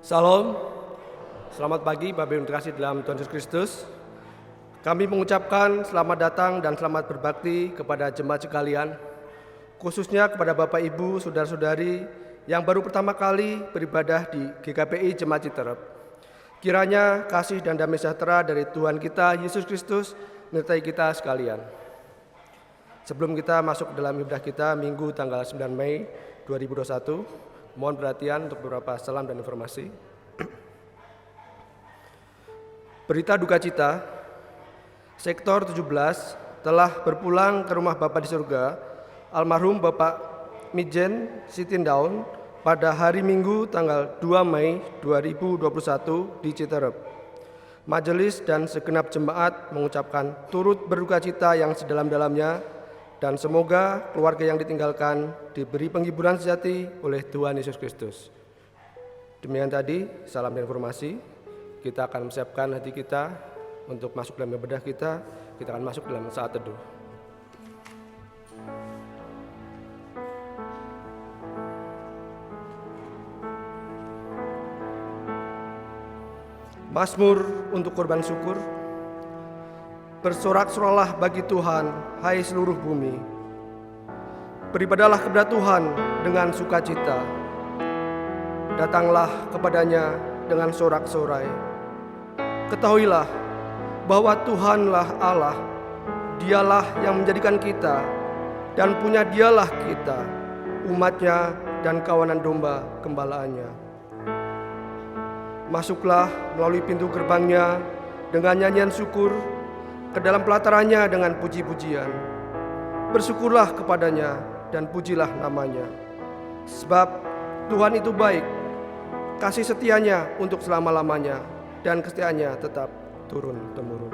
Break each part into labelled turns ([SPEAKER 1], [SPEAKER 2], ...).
[SPEAKER 1] Salam, selamat pagi Bapak Ibu terkasih dalam Tuhan Yesus Kristus. Kami mengucapkan selamat datang dan selamat berbakti kepada jemaat sekalian, khususnya kepada Bapak Ibu, Saudara-saudari yang baru pertama kali beribadah di GKPI Jemaat Citerep. Kiranya kasih dan damai sejahtera dari Tuhan kita Yesus Kristus menyertai kita sekalian. Sebelum kita masuk ke dalam ibadah kita Minggu tanggal 9 Mei 2021, mohon perhatian untuk beberapa salam dan informasi. Berita duka cita, Sektor 17 telah berpulang ke rumah Bapa di surga, almarhum Bapak Mijen Sitindaun pada hari Minggu tanggal 2 Mei 2021 di Citerep. Majelis dan segenap jemaat mengucapkan turut berduka cita yang sedalam-dalamnya, dan semoga keluarga yang ditinggalkan diberi penghiburan sejati oleh Tuhan Yesus Kristus. Demikian tadi, salam dan informasi. Kita akan mempersiapkan hati kita untuk masuk dalam ibadah kita. Kita akan masuk dalam saat teduh. Mazmur untuk korban syukur. Bersorak-soraklah bagi Tuhan, hai seluruh bumi. Beribadahlah kepada Tuhan dengan sukacita. Datanglah kepadanya dengan sorak-sorai. Ketahuilah bahwa Tuhanlah Allah, Dialah yang menjadikan kita, dan punya Dialah kita, umatnya dan kawanan domba gembalaannya. Masuklah melalui pintu gerbangnya dengan nyanyian syukur, ke dalam pelatarannya dengan puji-pujian. Bersyukurlah kepadanya dan pujilah namanya. Sebab Tuhan itu baik, kasih setianya untuk selama-lamanya, dan kesetiaannya tetap turun-temurun.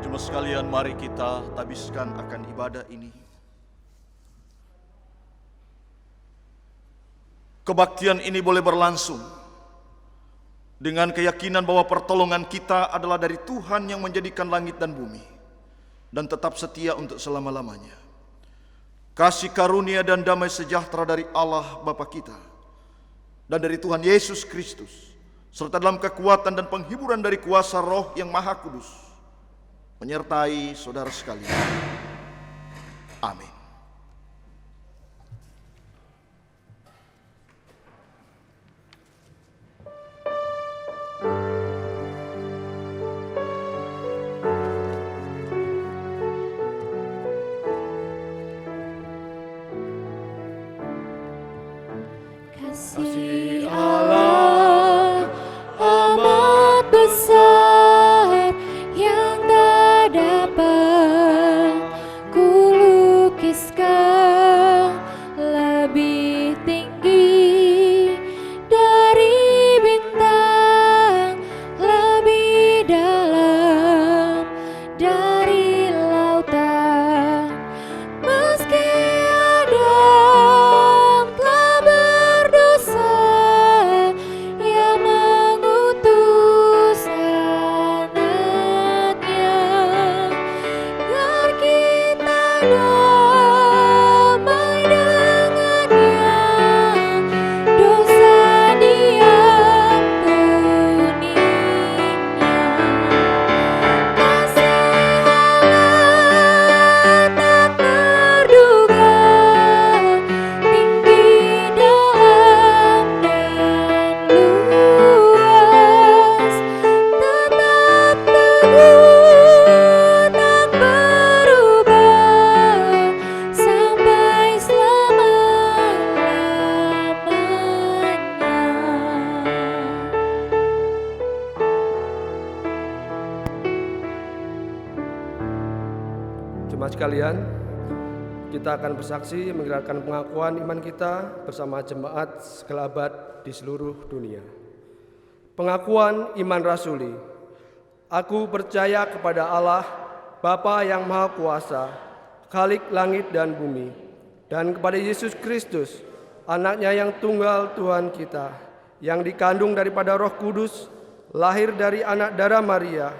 [SPEAKER 2] Jemaat sekalian, mari kita tabiskan akan ibadah ini. Kebaktian ini boleh berlangsung dengan keyakinan bahwa pertolongan kita adalah dari Tuhan yang menjadikan langit dan bumi dan tetap setia untuk selama-lamanya. Kasih karunia dan damai sejahtera dari Allah Bapa kita dan dari Tuhan Yesus Kristus, serta dalam kekuatan dan penghiburan dari kuasa Roh yang Maha Kudus, menyertai saudara sekalian. Amin.
[SPEAKER 3] Kasih Allah amat besar yang tak dapat kulukiskan, lebih tinggi dari bintang, lebih dalam dari lautan. Meski Adam telah berdosa, Ia mengutus anaknya, agar kita damai dengannya, dosa diampuninya. Kasih Allah tak terduga, tinggi, dalam, dan luas, tetap teguh, tak berubah, sampai selama-lamanya.
[SPEAKER 1] Jemaat sekalian, kita akan bersaksi mengeluarkan pengakuan iman kita bersama jemaat segala abad di seluruh dunia. Pengakuan iman rasuli. Aku percaya kepada Allah, Bapa yang Maha Kuasa, Khalik langit dan bumi, dan kepada Yesus Kristus, anaknya yang tunggal Tuhan kita, yang dikandung daripada Roh Kudus, lahir dari anak darah Maria,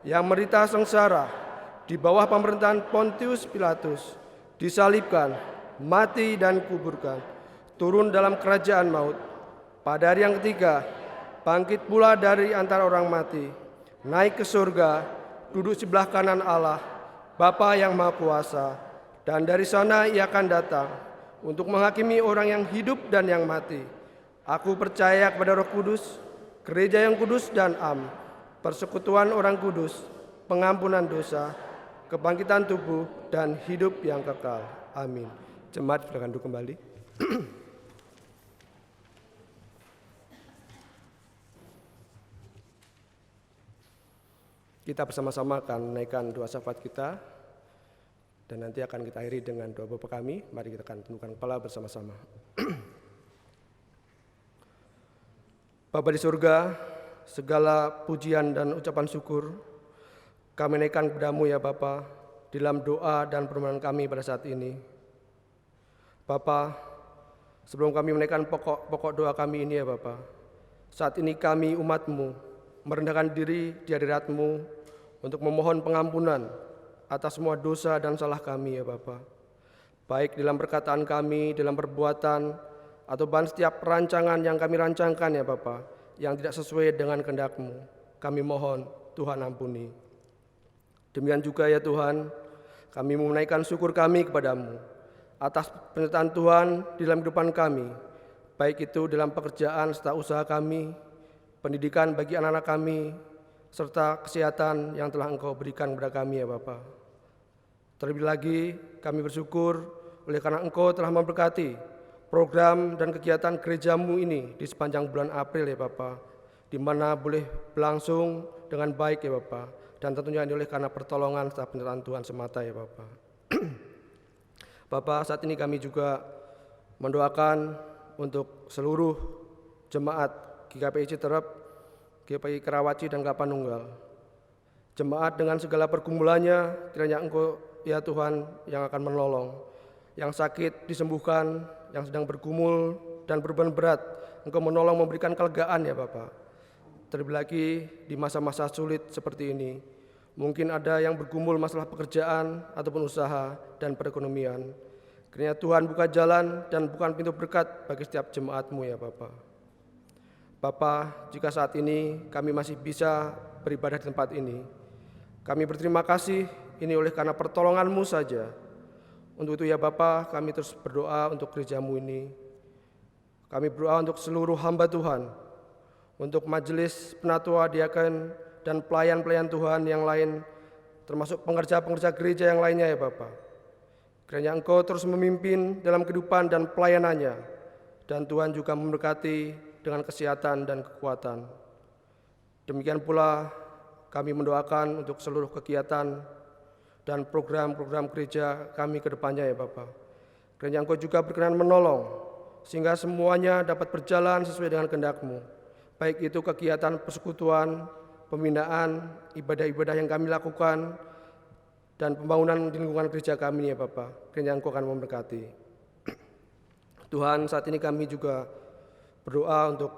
[SPEAKER 1] yang menderita sengsara di bawah pemerintahan Pontius Pilatus, disalibkan, mati dan kuburkan, turun dalam kerajaan maut. Pada hari yang ketiga, bangkit pula dari antara orang mati, naik ke surga, duduk sebelah kanan Allah, Bapa yang Maha Kuasa, dan dari sana Ia akan datang untuk menghakimi orang yang hidup dan yang mati. Aku percaya kepada Roh Kudus, gereja yang kudus dan am, persekutuan orang kudus, pengampunan dosa, kebangkitan tubuh, dan hidup yang kekal. Amin. Jemaat silakan duduk kembali. Kita bersama-sama akan menaikkan doa syafaat kita, dan nanti akan kita akhiri dengan doa Bapa kami. Mari kita akan tundukkan kepala bersama-sama. Bapa di surga, segala pujian dan ucapan syukur kami naikkan kepadamu ya Bapa, dalam doa dan permohonan kami pada saat ini. Bapa, sebelum kami menaikkan pokok doa kami ini ya Bapa, saat ini kami umat-Mu merendahkan diri di hadirat-Mu untuk memohon pengampunan atas semua dosa dan salah kami ya Bapa. Baik dalam perkataan kami, dalam perbuatan, atau bahkan setiap rancangan yang kami rancangkan ya Bapa, yang tidak sesuai dengan kehendak-Mu, kami mohon Tuhan ampuni. Demikian juga ya Tuhan, kami menaikkan syukur kami kepadamu atas penyertaan Tuhan di dalam kehidupan kami, baik itu dalam pekerjaan serta usaha kami, pendidikan bagi anak-anak kami, serta kesehatan yang telah Engkau berikan kepada kami ya Bapa. Terlebih lagi kami bersyukur oleh karena Engkau telah memberkati program dan kegiatan gerejamu ini di sepanjang bulan April ya Bapa, di mana boleh berlangsung dengan baik ya Bapa, dan tentunya ini oleh karena pertolongan serta penyertaan Tuhan semata ya Bapa. Bapa, saat ini kami juga mendoakan untuk seluruh jemaat GKPI Citerep, GKPI Karawaci dan Kapanunggal, Jemaat dengan segala pergumulannya, kiranya Engkau ya Tuhan yang akan menolong. Yang sakit disembuhkan, yang sedang bergumul dan beban berat, Engkau menolong memberikan kelegaan ya Bapa. Terlebih lagi di masa-masa sulit seperti ini, mungkin ada yang bergumul masalah pekerjaan ataupun usaha dan perekonomian. Kiranya Tuhan buka jalan dan bukan pintu berkat bagi setiap jemaat-Mu ya Bapa. Bapa, jika saat ini kami masih bisa beribadah di tempat ini, kami berterima kasih ini oleh karena pertolongan-Mu saja. Untuk itu ya Bapa, kami terus berdoa untuk gereja-Mu ini. Kami berdoa untuk seluruh hamba Tuhan, untuk majelis penatua, diaken, dan pelayan-pelayan Tuhan yang lain, termasuk pengerja-pengerja gereja yang lainnya ya Bapa. Kiranya Engkau terus memimpin dalam kehidupan dan pelayanannya, dan Tuhan juga memberkati dengan kesehatan dan kekuatan. Demikian pula kami mendoakan untuk seluruh kegiatan dan program-program gereja kami ke depannya ya Bapa. Kiranya Engkau juga berkenan menolong, sehingga semuanya dapat berjalan sesuai dengan kehendak-Mu. Baik itu kegiatan persekutuan, pembinaan, ibadah-ibadah yang kami lakukan, dan pembangunan di lingkungan gereja kami ya Bapa. Kiranya Engkau akan memberkati. Tuhan, saat ini kami juga berdoa untuk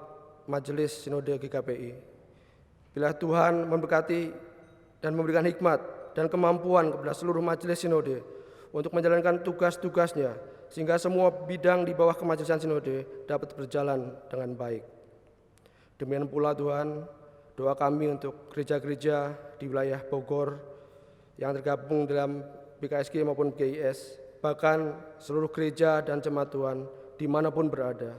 [SPEAKER 1] majelis sinode GKPI. Bila Tuhan memberkati dan memberikan hikmat dan kemampuan kepada seluruh majelis sinode untuk menjalankan tugas-tugasnya, sehingga semua bidang di bawah kemajelisan sinode dapat berjalan dengan baik. Demikian pula Tuhan, doa kami untuk gereja-gereja di wilayah Bogor yang tergabung dalam BKSG maupun GIS, bahkan seluruh gereja dan jemaat Tuhan dimanapun berada.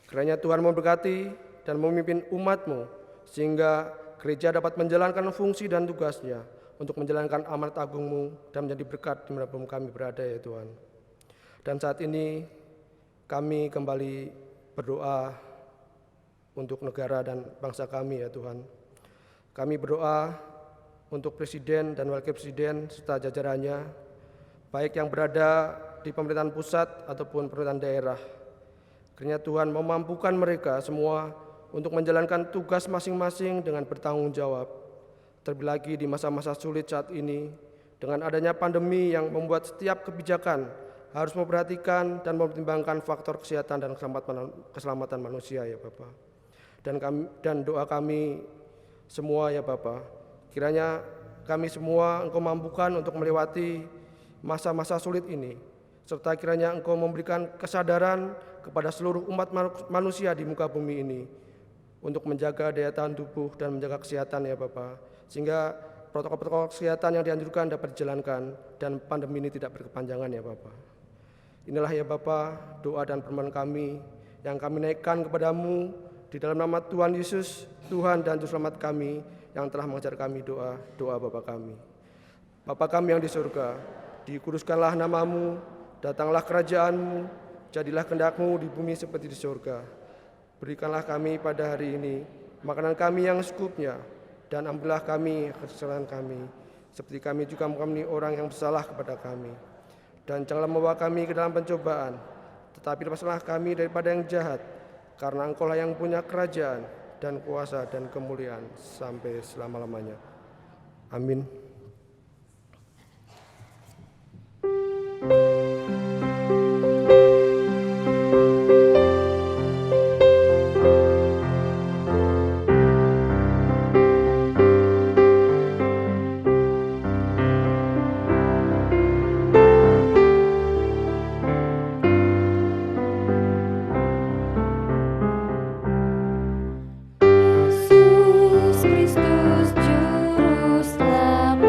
[SPEAKER 1] Kiranya Tuhan memberkati dan memimpin umat-Mu, sehingga gereja dapat menjalankan fungsi dan tugasnya untuk menjalankan amanat agung-Mu dan menjadi berkat dimanapun kami berada ya Tuhan. Dan saat ini kami kembali berdoa untuk negara dan bangsa kami ya Tuhan. Kami berdoa untuk Presiden dan Wakil Presiden serta jajarannya, baik yang berada di pemerintahan pusat ataupun pemerintahan daerah. Kiranya Tuhan memampukan mereka semua untuk menjalankan tugas masing-masing dengan bertanggung jawab. Terlebih lagi di masa-masa sulit saat ini, dengan adanya pandemi yang membuat setiap kebijakan harus memperhatikan dan mempertimbangkan faktor kesehatan dan keselamatan manusia ya Bapa. Dan doa kami semua ya Bapa, kiranya kami semua Engkau mampukan untuk melewati masa-masa sulit ini, serta kiranya Engkau memberikan kesadaran kepada seluruh umat manusia di muka bumi ini untuk menjaga daya tahan tubuh dan menjaga kesehatan ya Bapa, sehingga protokol-protokol kesehatan yang dianjurkan dapat dijalankan dan pandemi ini tidak berkepanjangan ya Bapa. Inilah ya Bapa doa dan permohonan kami yang kami naikkan kepadamu di dalam nama Tuhan Yesus, Tuhan dan Juru Selamat kami yang telah mengajar kami doa Bapa kami. Bapa kami yang di surga, dikuduskanlah namamu, datanglah kerajaanmu, jadilah kehendak-Mu di bumi seperti di surga. Berikanlah kami pada hari ini makanan kami yang secukupnya, dan ampunilah kami kesalahan kami, seperti kami juga mengampuni orang yang bersalah kepada kami. Dan janganlah membawa kami ke dalam pencobaan, tetapi lepaskanlah kami daripada yang jahat, karena Engkau-lah yang punya kerajaan dan kuasa dan kemuliaan sampai selama-lamanya. Amin.
[SPEAKER 3] Yesus Kristus Juru Selamat.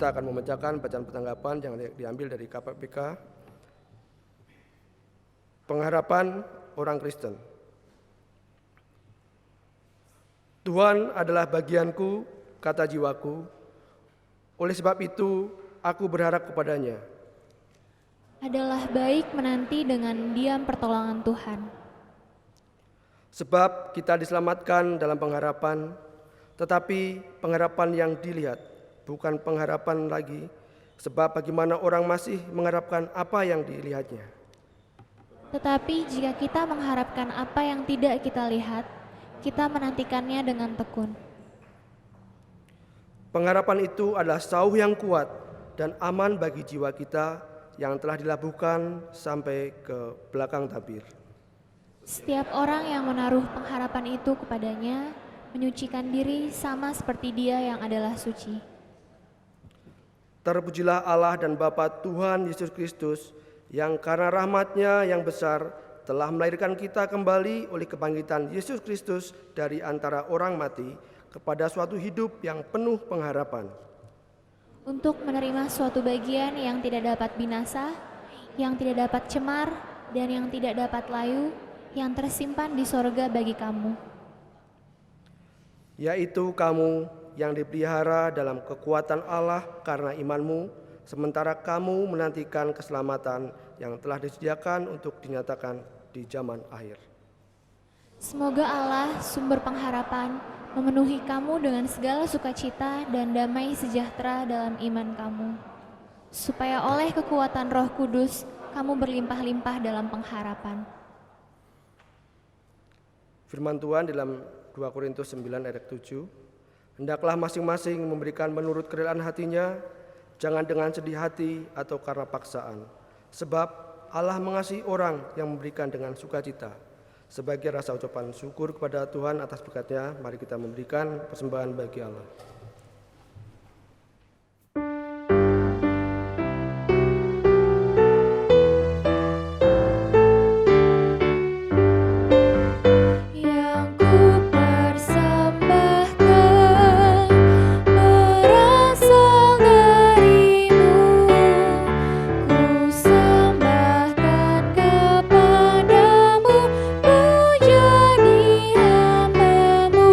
[SPEAKER 1] kita akan membacakan bacaan pertanggapan yang diambil dari KPPK. Pengharapan orang Kristen. Tuhan adalah bagianku, kata jiwaku. Oleh sebab itu, aku berharap kepadanya.
[SPEAKER 3] Adalah baik menanti dengan diam pertolongan Tuhan.
[SPEAKER 1] Sebab kita diselamatkan dalam pengharapan, tetapi pengharapan yang dilihat, bukan pengharapan lagi, sebab bagaimana orang masih mengharapkan apa yang dilihatnya.
[SPEAKER 3] Tetapi jika kita mengharapkan apa yang tidak kita lihat, kita menantikannya dengan tekun.
[SPEAKER 1] Pengharapan itu adalah sauh yang kuat dan aman bagi jiwa kita yang telah dilabuhkan sampai ke belakang tabir.
[SPEAKER 3] Setiap orang yang menaruh pengharapan itu kepadanya, menyucikan diri sama seperti Dia yang adalah suci.
[SPEAKER 1] Terpujilah Allah dan Bapa Tuhan Yesus Kristus, yang karena rahmat-Nya yang besar telah melahirkan kita kembali oleh kebangkitan Yesus Kristus dari antara orang mati kepada suatu hidup yang penuh pengharapan.
[SPEAKER 3] Untuk menerima suatu bagian yang tidak dapat binasa, yang tidak dapat cemar, dan yang tidak dapat layu, yang tersimpan di sorga bagi kamu.
[SPEAKER 1] Yaitu kamu yang dipelihara dalam kekuatan Allah karena imanmu, sementara kamu menantikan keselamatan yang telah disediakan untuk dinyatakan di zaman akhir.
[SPEAKER 3] Semoga Allah, sumber pengharapan, memenuhi kamu dengan segala sukacita dan damai sejahtera dalam iman kamu, supaya oleh kekuatan Roh Kudus kamu berlimpah-limpah dalam pengharapan.
[SPEAKER 1] Firman Tuhan dalam 2 Korintus 9 ayat 7, hendaklah masing-masing memberikan menurut kerelaan hatinya, jangan dengan sedih hati atau karena paksaan, sebab Allah mengasihi orang yang memberikan dengan sukacita. Sebagai rasa ucapan syukur kepada Tuhan atas berkat-Nya, mari kita memberikan persembahan bagi Allah.
[SPEAKER 3] Yang ku persembahkan berasal darimu, ku sembahkan kepadamu, ku jadi hamba-Mu.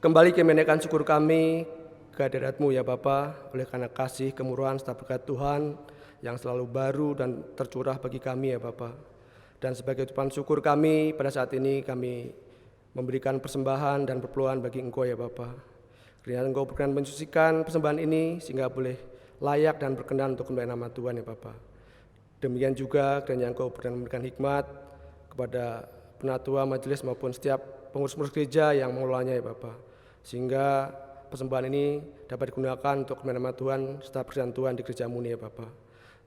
[SPEAKER 1] Kembali kami menaikkan syukur kami ke hadirat-Mu ya Bapa, oleh karena kasih, kemurahan, serta berkat Tuhan yang selalu baru dan tercurah bagi kami ya Bapa. Dan sebagai ucapan syukur kami pada saat ini kami memberikan persembahan dan perpuluhan bagi Engkau ya Bapa. Kiranya Engkau berkenan mensucikan persembahan ini sehingga boleh layak dan berkenan untuk kemuliaan nama Tuhan ya Bapa. Demikian juga kiranya Engkau berkenan memberikan hikmat kepada penatua majelis maupun setiap pengurus-pengurus gereja yang mengelolanya ya Bapa. Sehingga persembahan ini dapat digunakan untuk kemuliaan nama Tuhan serta perkenan Tuhan di gereja-Mu ya Bapa.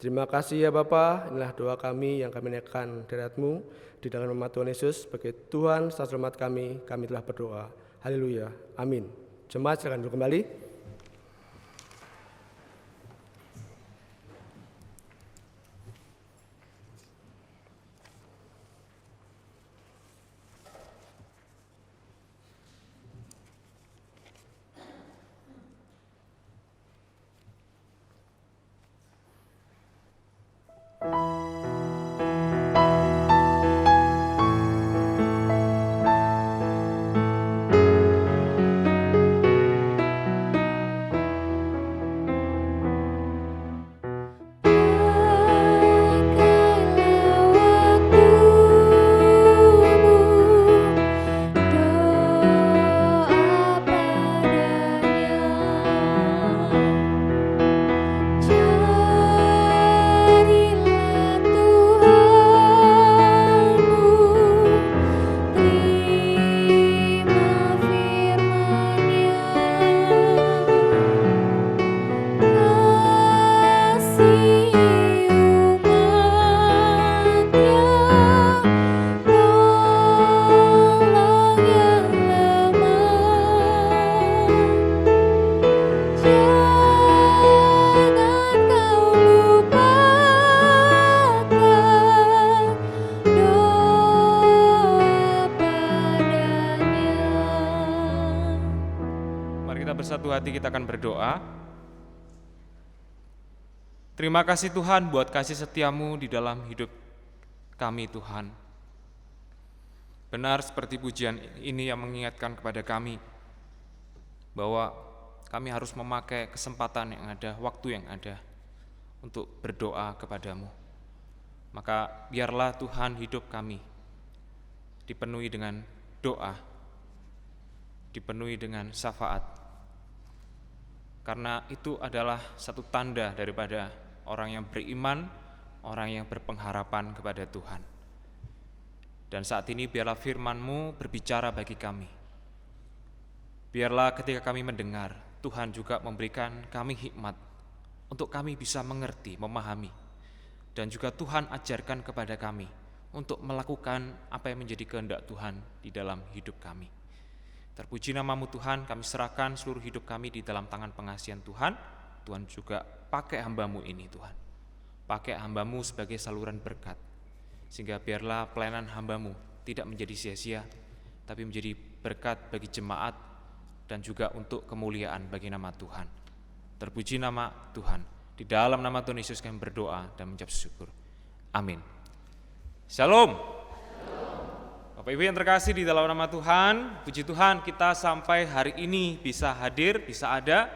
[SPEAKER 1] Terima kasih ya Bapa, inilah doa kami yang kami naikkan hadirat-Mu di dalam nama Tuhan Yesus sebagai Tuhan serta selamat kami telah berdoa. Haleluya, amin. Jemaat silakan duduk kembali.
[SPEAKER 4] Bersatu hati kita akan berdoa. Terima kasih Tuhan buat kasih setia-Mu di dalam hidup kami Tuhan. Benar seperti pujian ini yang mengingatkan kepada kami bahwa kami harus memakai kesempatan yang ada, waktu yang ada untuk berdoa kepada-Mu. Maka biarlah Tuhan hidup kami dipenuhi dengan doa, dipenuhi dengan syafaat. Karena itu adalah satu tanda daripada orang yang beriman, orang yang berpengharapan kepada Tuhan. Dan saat ini biarlah firman-Mu berbicara bagi kami. Biarlah ketika kami mendengar, Tuhan juga memberikan kami hikmat untuk kami bisa mengerti, memahami. Dan juga Tuhan ajarkan kepada kami untuk melakukan apa yang menjadi kehendak Tuhan di dalam hidup kami. Terpuji nama-Mu Tuhan, kami serahkan seluruh hidup kami di dalam tangan pengasihan Tuhan. Tuhan juga pakai hamba-Mu ini Tuhan. Pakai hamba-Mu sebagai saluran berkat. Sehingga biarlah pelayanan hamba-Mu tidak menjadi sia-sia, tapi menjadi berkat bagi jemaat dan juga untuk kemuliaan bagi nama Tuhan. Terpuji nama Tuhan. Di dalam nama Tuhan Yesus kami berdoa dan mengucap syukur. Amin. Shalom. Bapak Ibu yang terkasih di dalam nama Tuhan, puji Tuhan kita sampai hari ini bisa hadir, bisa ada.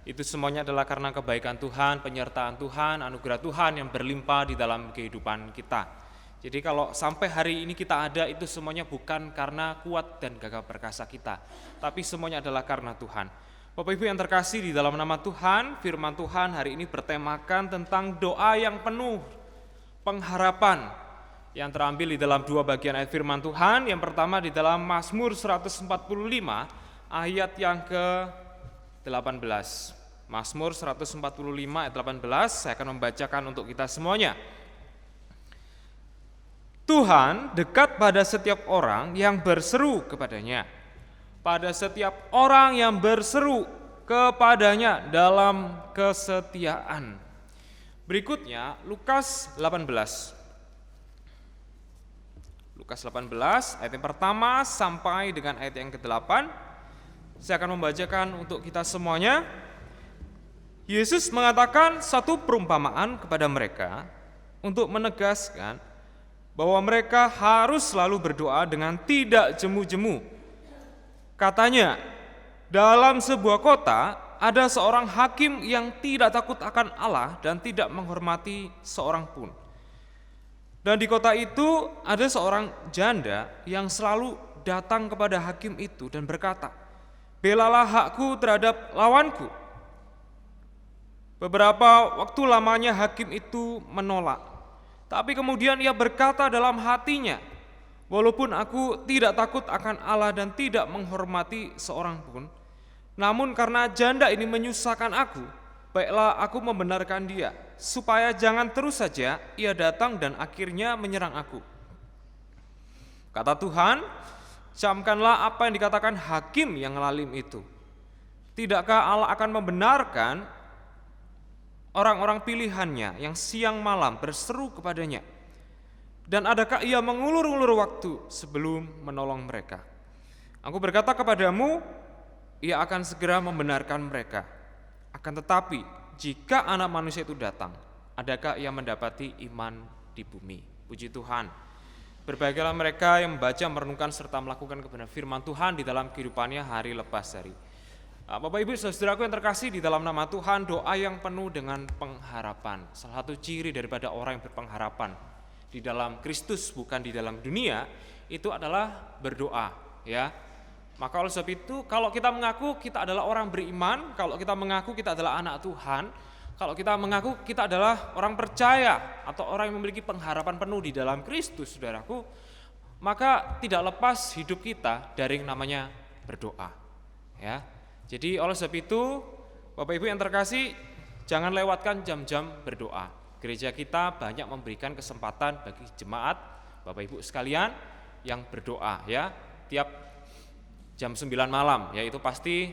[SPEAKER 4] Itu semuanya adalah karena kebaikan Tuhan, penyertaan Tuhan, anugerah Tuhan yang berlimpah di dalam kehidupan kita. Jadi kalau sampai hari ini kita ada, itu semuanya bukan karena kuat dan gagah perkasa kita, tapi semuanya adalah karena Tuhan. Bapak Ibu yang terkasih di dalam nama Tuhan, firman Tuhan hari ini bertemakan tentang doa yang penuh pengharapan, yang terambil di dalam dua bagian ayat firman Tuhan. Yang pertama di dalam Mazmur 145 ayat yang ke-18. Mazmur 145 ayat 18, saya akan membacakan untuk kita semuanya. Tuhan dekat pada setiap orang yang berseru kepadanya. Pada setiap orang yang berseru kepadanya dalam kesetiaan. Berikutnya Lukas 18. Lukas 18 ayat yang pertama sampai dengan ayat yang ke-8. Saya akan membacakan untuk kita semuanya. Yesus mengatakan satu perumpamaan kepada mereka untuk menegaskan bahwa mereka harus selalu berdoa dengan tidak jemu-jemu. Katanya, dalam sebuah kota ada seorang hakim yang tidak takut akan Allah dan tidak menghormati seorang pun. Dan di kota itu ada seorang janda yang selalu datang kepada hakim itu dan berkata, "Belalah hakku terhadap lawanku." Beberapa waktu lamanya hakim itu menolak. Tapi kemudian ia berkata dalam hatinya, "Walaupun aku tidak takut akan Allah dan tidak menghormati seorang pun, namun karena janda ini menyusahkan aku, baiklah aku membenarkan dia, supaya jangan terus saja ia datang dan akhirnya menyerang aku." Kata Tuhan, "Camkanlah apa yang dikatakan hakim yang lalim itu. Tidakkah Allah akan membenarkan orang-orang pilihannya yang siang malam berseru kepadanya? Dan adakah ia mengulur-ulur waktu sebelum menolong mereka? Aku berkata kepadamu, ia akan segera membenarkan mereka. Akan tetapi, jika anak manusia itu datang, adakah ia mendapati iman di bumi?" Puji Tuhan. Berbahagialah mereka yang membaca, merenungkan, serta melakukan kebenaran firman Tuhan di dalam kehidupannya hari lepas hari. Bapak Ibu saudaraku yang terkasih di dalam nama Tuhan, doa yang penuh dengan pengharapan. Salah satu ciri daripada orang yang berpengharapan di dalam Kristus, bukan di dalam dunia, itu adalah berdoa, ya. Maka oleh sebab itu, kalau kita mengaku kita adalah orang beriman, kalau kita mengaku kita adalah anak Tuhan, kalau kita mengaku kita adalah orang percaya atau orang yang memiliki pengharapan penuh di dalam Kristus, saudaraku, maka tidak lepas hidup kita dari yang namanya berdoa, ya. Jadi oleh sebab itu, Bapak Ibu yang terkasih, jangan lewatkan jam-jam berdoa. Gereja kita banyak memberikan kesempatan bagi jemaat, Bapak Ibu sekalian, yang berdoa, ya. Tiap jam 9 malam, ya, itu pasti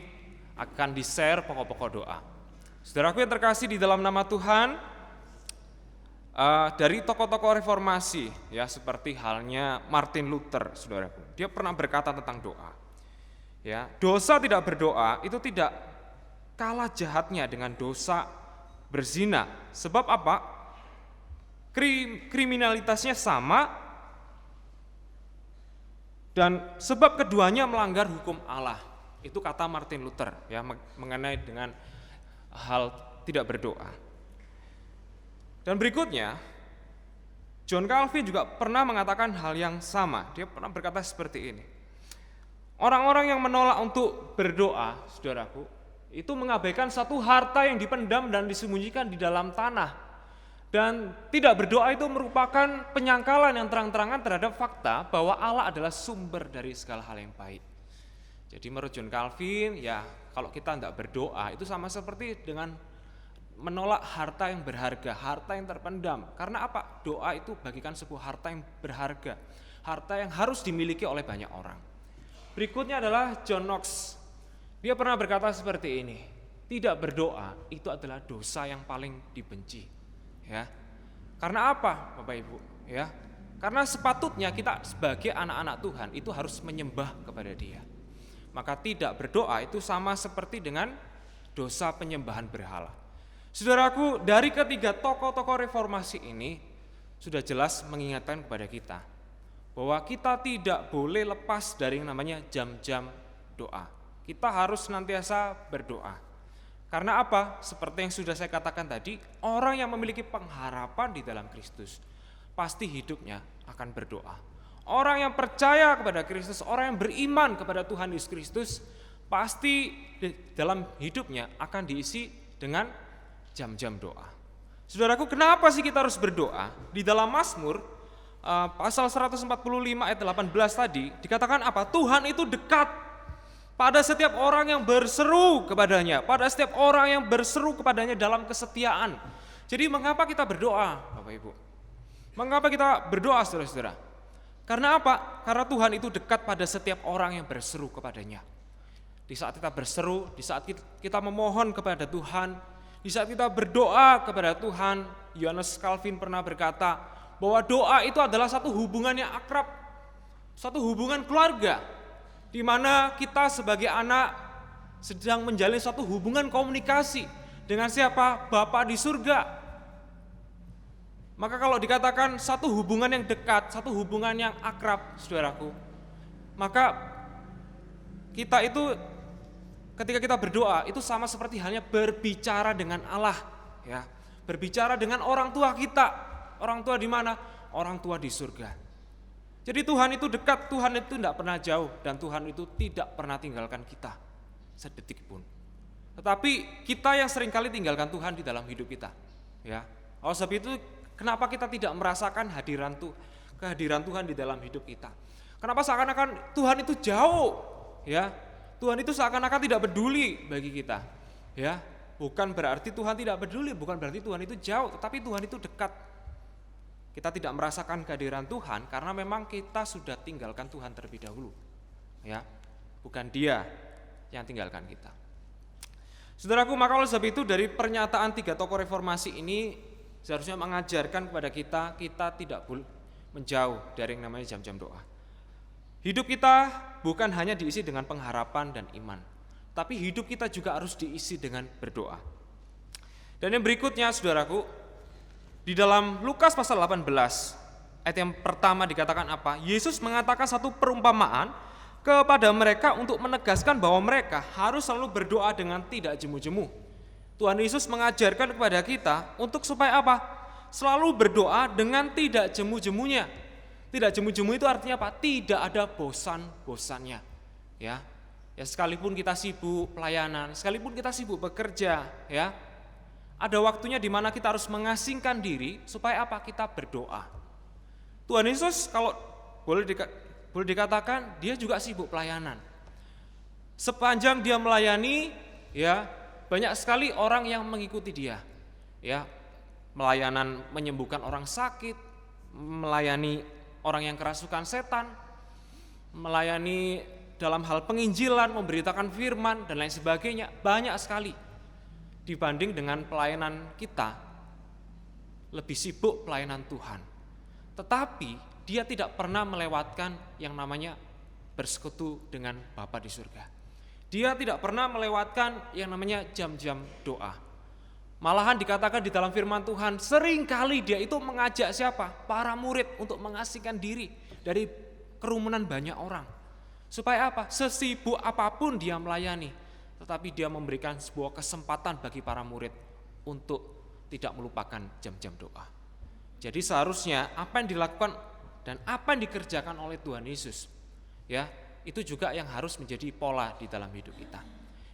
[SPEAKER 4] akan di-share pokok-pokok doa. Saudaraku yang terkasih di dalam nama Tuhan, dari tokoh-tokoh reformasi, ya, seperti halnya Martin Luther, saudaraku, dia pernah berkata tentang doa. Ya, dosa tidak berdoa itu tidak kalah jahatnya dengan dosa berzina. Sebab apa? Kriminalitasnya sama, dan sebab keduanya melanggar hukum Allah. Itu kata Martin Luther, ya, mengenai dengan hal tidak berdoa. Dan berikutnya, John Calvin juga pernah mengatakan hal yang sama. Dia pernah berkata seperti ini: orang-orang yang menolak untuk berdoa, saudaraku, itu mengabaikan satu harta yang dipendam dan disembunyikan di dalam tanah. Dan tidak berdoa itu merupakan penyangkalan yang terang-terangan terhadap fakta bahwa Allah adalah sumber dari segala hal yang baik. Jadi menurut John Calvin, ya, kalau kita tidak berdoa itu sama seperti dengan menolak harta yang berharga, harta yang terpendam. Karena apa? Doa itu bagikan sebuah harta yang berharga, harta yang harus dimiliki oleh banyak orang. Berikutnya adalah John Knox. Dia pernah berkata seperti ini: tidak berdoa itu adalah dosa yang paling dibenci. Ya. Karena apa, Bapak Ibu? Ya. Karena sepatutnya kita sebagai anak-anak Tuhan itu harus menyembah kepada Dia. Maka tidak berdoa itu sama seperti dengan dosa penyembahan berhala. Saudaraku, dari ketiga tokoh-tokoh reformasi ini sudah jelas mengingatkan kepada kita bahwa kita tidak boleh lepas dari yang namanya jam-jam doa. Kita harus senantiasa berdoa. Karena apa? Seperti yang sudah saya katakan tadi, orang yang memiliki pengharapan di dalam Kristus pasti hidupnya akan berdoa. Orang yang percaya kepada Kristus, orang yang beriman kepada Tuhan Yesus Kristus, pasti dalam hidupnya akan diisi dengan jam-jam doa. Saudaraku, kenapa sih kita harus berdoa? Di dalam Mazmur pasal 145 ayat 18 tadi dikatakan apa? Tuhan itu dekat pada setiap orang yang berseru kepadanya, pada setiap orang yang berseru kepadanya dalam kesetiaan. Jadi mengapa kita berdoa, Bapak Ibu? Mengapa kita berdoa, saudara-saudara? Karena apa? Karena Tuhan itu dekat pada setiap orang yang berseru kepadanya. Di saat kita berseru, di saat kita memohon kepada Tuhan, di saat kita berdoa kepada Tuhan, Yohanes Calvin pernah berkata bahwa doa itu adalah satu hubungan yang akrab, satu hubungan keluarga, di mana kita sebagai anak sedang menjalin satu hubungan komunikasi dengan siapa? Bapa di surga. Maka kalau dikatakan satu hubungan yang dekat, satu hubungan yang akrab, saudaraku, maka kita itu ketika kita berdoa itu sama seperti halnya berbicara dengan Allah, ya. Berbicara dengan orang tua kita. Orang tua di mana? Orang tua di surga. Jadi Tuhan itu dekat, Tuhan itu tidak pernah jauh, dan Tuhan itu tidak pernah tinggalkan kita sedetik pun. Tetapi kita yang seringkali tinggalkan Tuhan di dalam hidup kita, ya. Oleh sebab itu, kenapa kita tidak merasakan kehadiran Tuhan di dalam hidup kita? Kenapa seakan-akan Tuhan itu jauh, ya? Tuhan itu seakan-akan tidak peduli bagi kita, ya. Bukan berarti Tuhan tidak peduli, bukan berarti Tuhan itu jauh, tetapi Tuhan itu dekat. Kita tidak merasakan kehadiran Tuhan karena memang kita sudah tinggalkan Tuhan terlebih dahulu, ya. Bukan Dia yang tinggalkan kita. Saudaraku, maka oleh sebab itu dari pernyataan 3 tokoh reformasi ini seharusnya mengajarkan kepada kita tidak boleh menjauh dari yang namanya jam-jam doa. Hidup kita bukan hanya diisi dengan pengharapan dan iman, tapi hidup kita juga harus diisi dengan berdoa. Dan yang berikutnya, saudaraku, di dalam Lukas pasal 18, ayat yang pertama dikatakan apa? Yesus mengatakan satu perumpamaan kepada mereka untuk menegaskan bahwa mereka harus selalu berdoa dengan tidak jemu-jemu. Tuhan Yesus mengajarkan kepada kita untuk supaya apa? Selalu berdoa dengan tidak jemu-jemunya. Tidak jemu-jemu itu artinya apa? Tidak ada bosan-bosannya. Ya, sekalipun kita sibuk pelayanan, sekalipun kita sibuk bekerja, ya, ada waktunya di mana kita harus mengasingkan diri supaya apa? Kita berdoa. Tuhan Yesus kalau boleh dikatakan dia juga sibuk pelayanan. Sepanjang dia melayani, ya, banyak sekali orang yang mengikuti dia. Ya, melayanan menyembuhkan orang sakit, melayani orang yang kerasukan setan, melayani dalam hal penginjilan, memberitakan firman dan lain sebagainya, banyak sekali. Dibanding dengan pelayanan kita, lebih sibuk pelayanan Tuhan. Tetapi dia tidak pernah melewatkan yang namanya bersekutu dengan Bapa di surga. Dia tidak pernah melewatkan yang namanya jam-jam doa. Malahan dikatakan di dalam firman Tuhan, seringkali dia itu mengajak siapa? Para murid untuk mengasingkan diri dari kerumunan banyak orang. Supaya apa? Sesibuk apapun dia melayani, tetapi dia memberikan sebuah kesempatan bagi para murid untuk tidak melupakan jam-jam doa. Jadi seharusnya apa yang dilakukan dan apa yang dikerjakan oleh Tuhan Yesus, ya, itu juga yang harus menjadi pola di dalam hidup kita.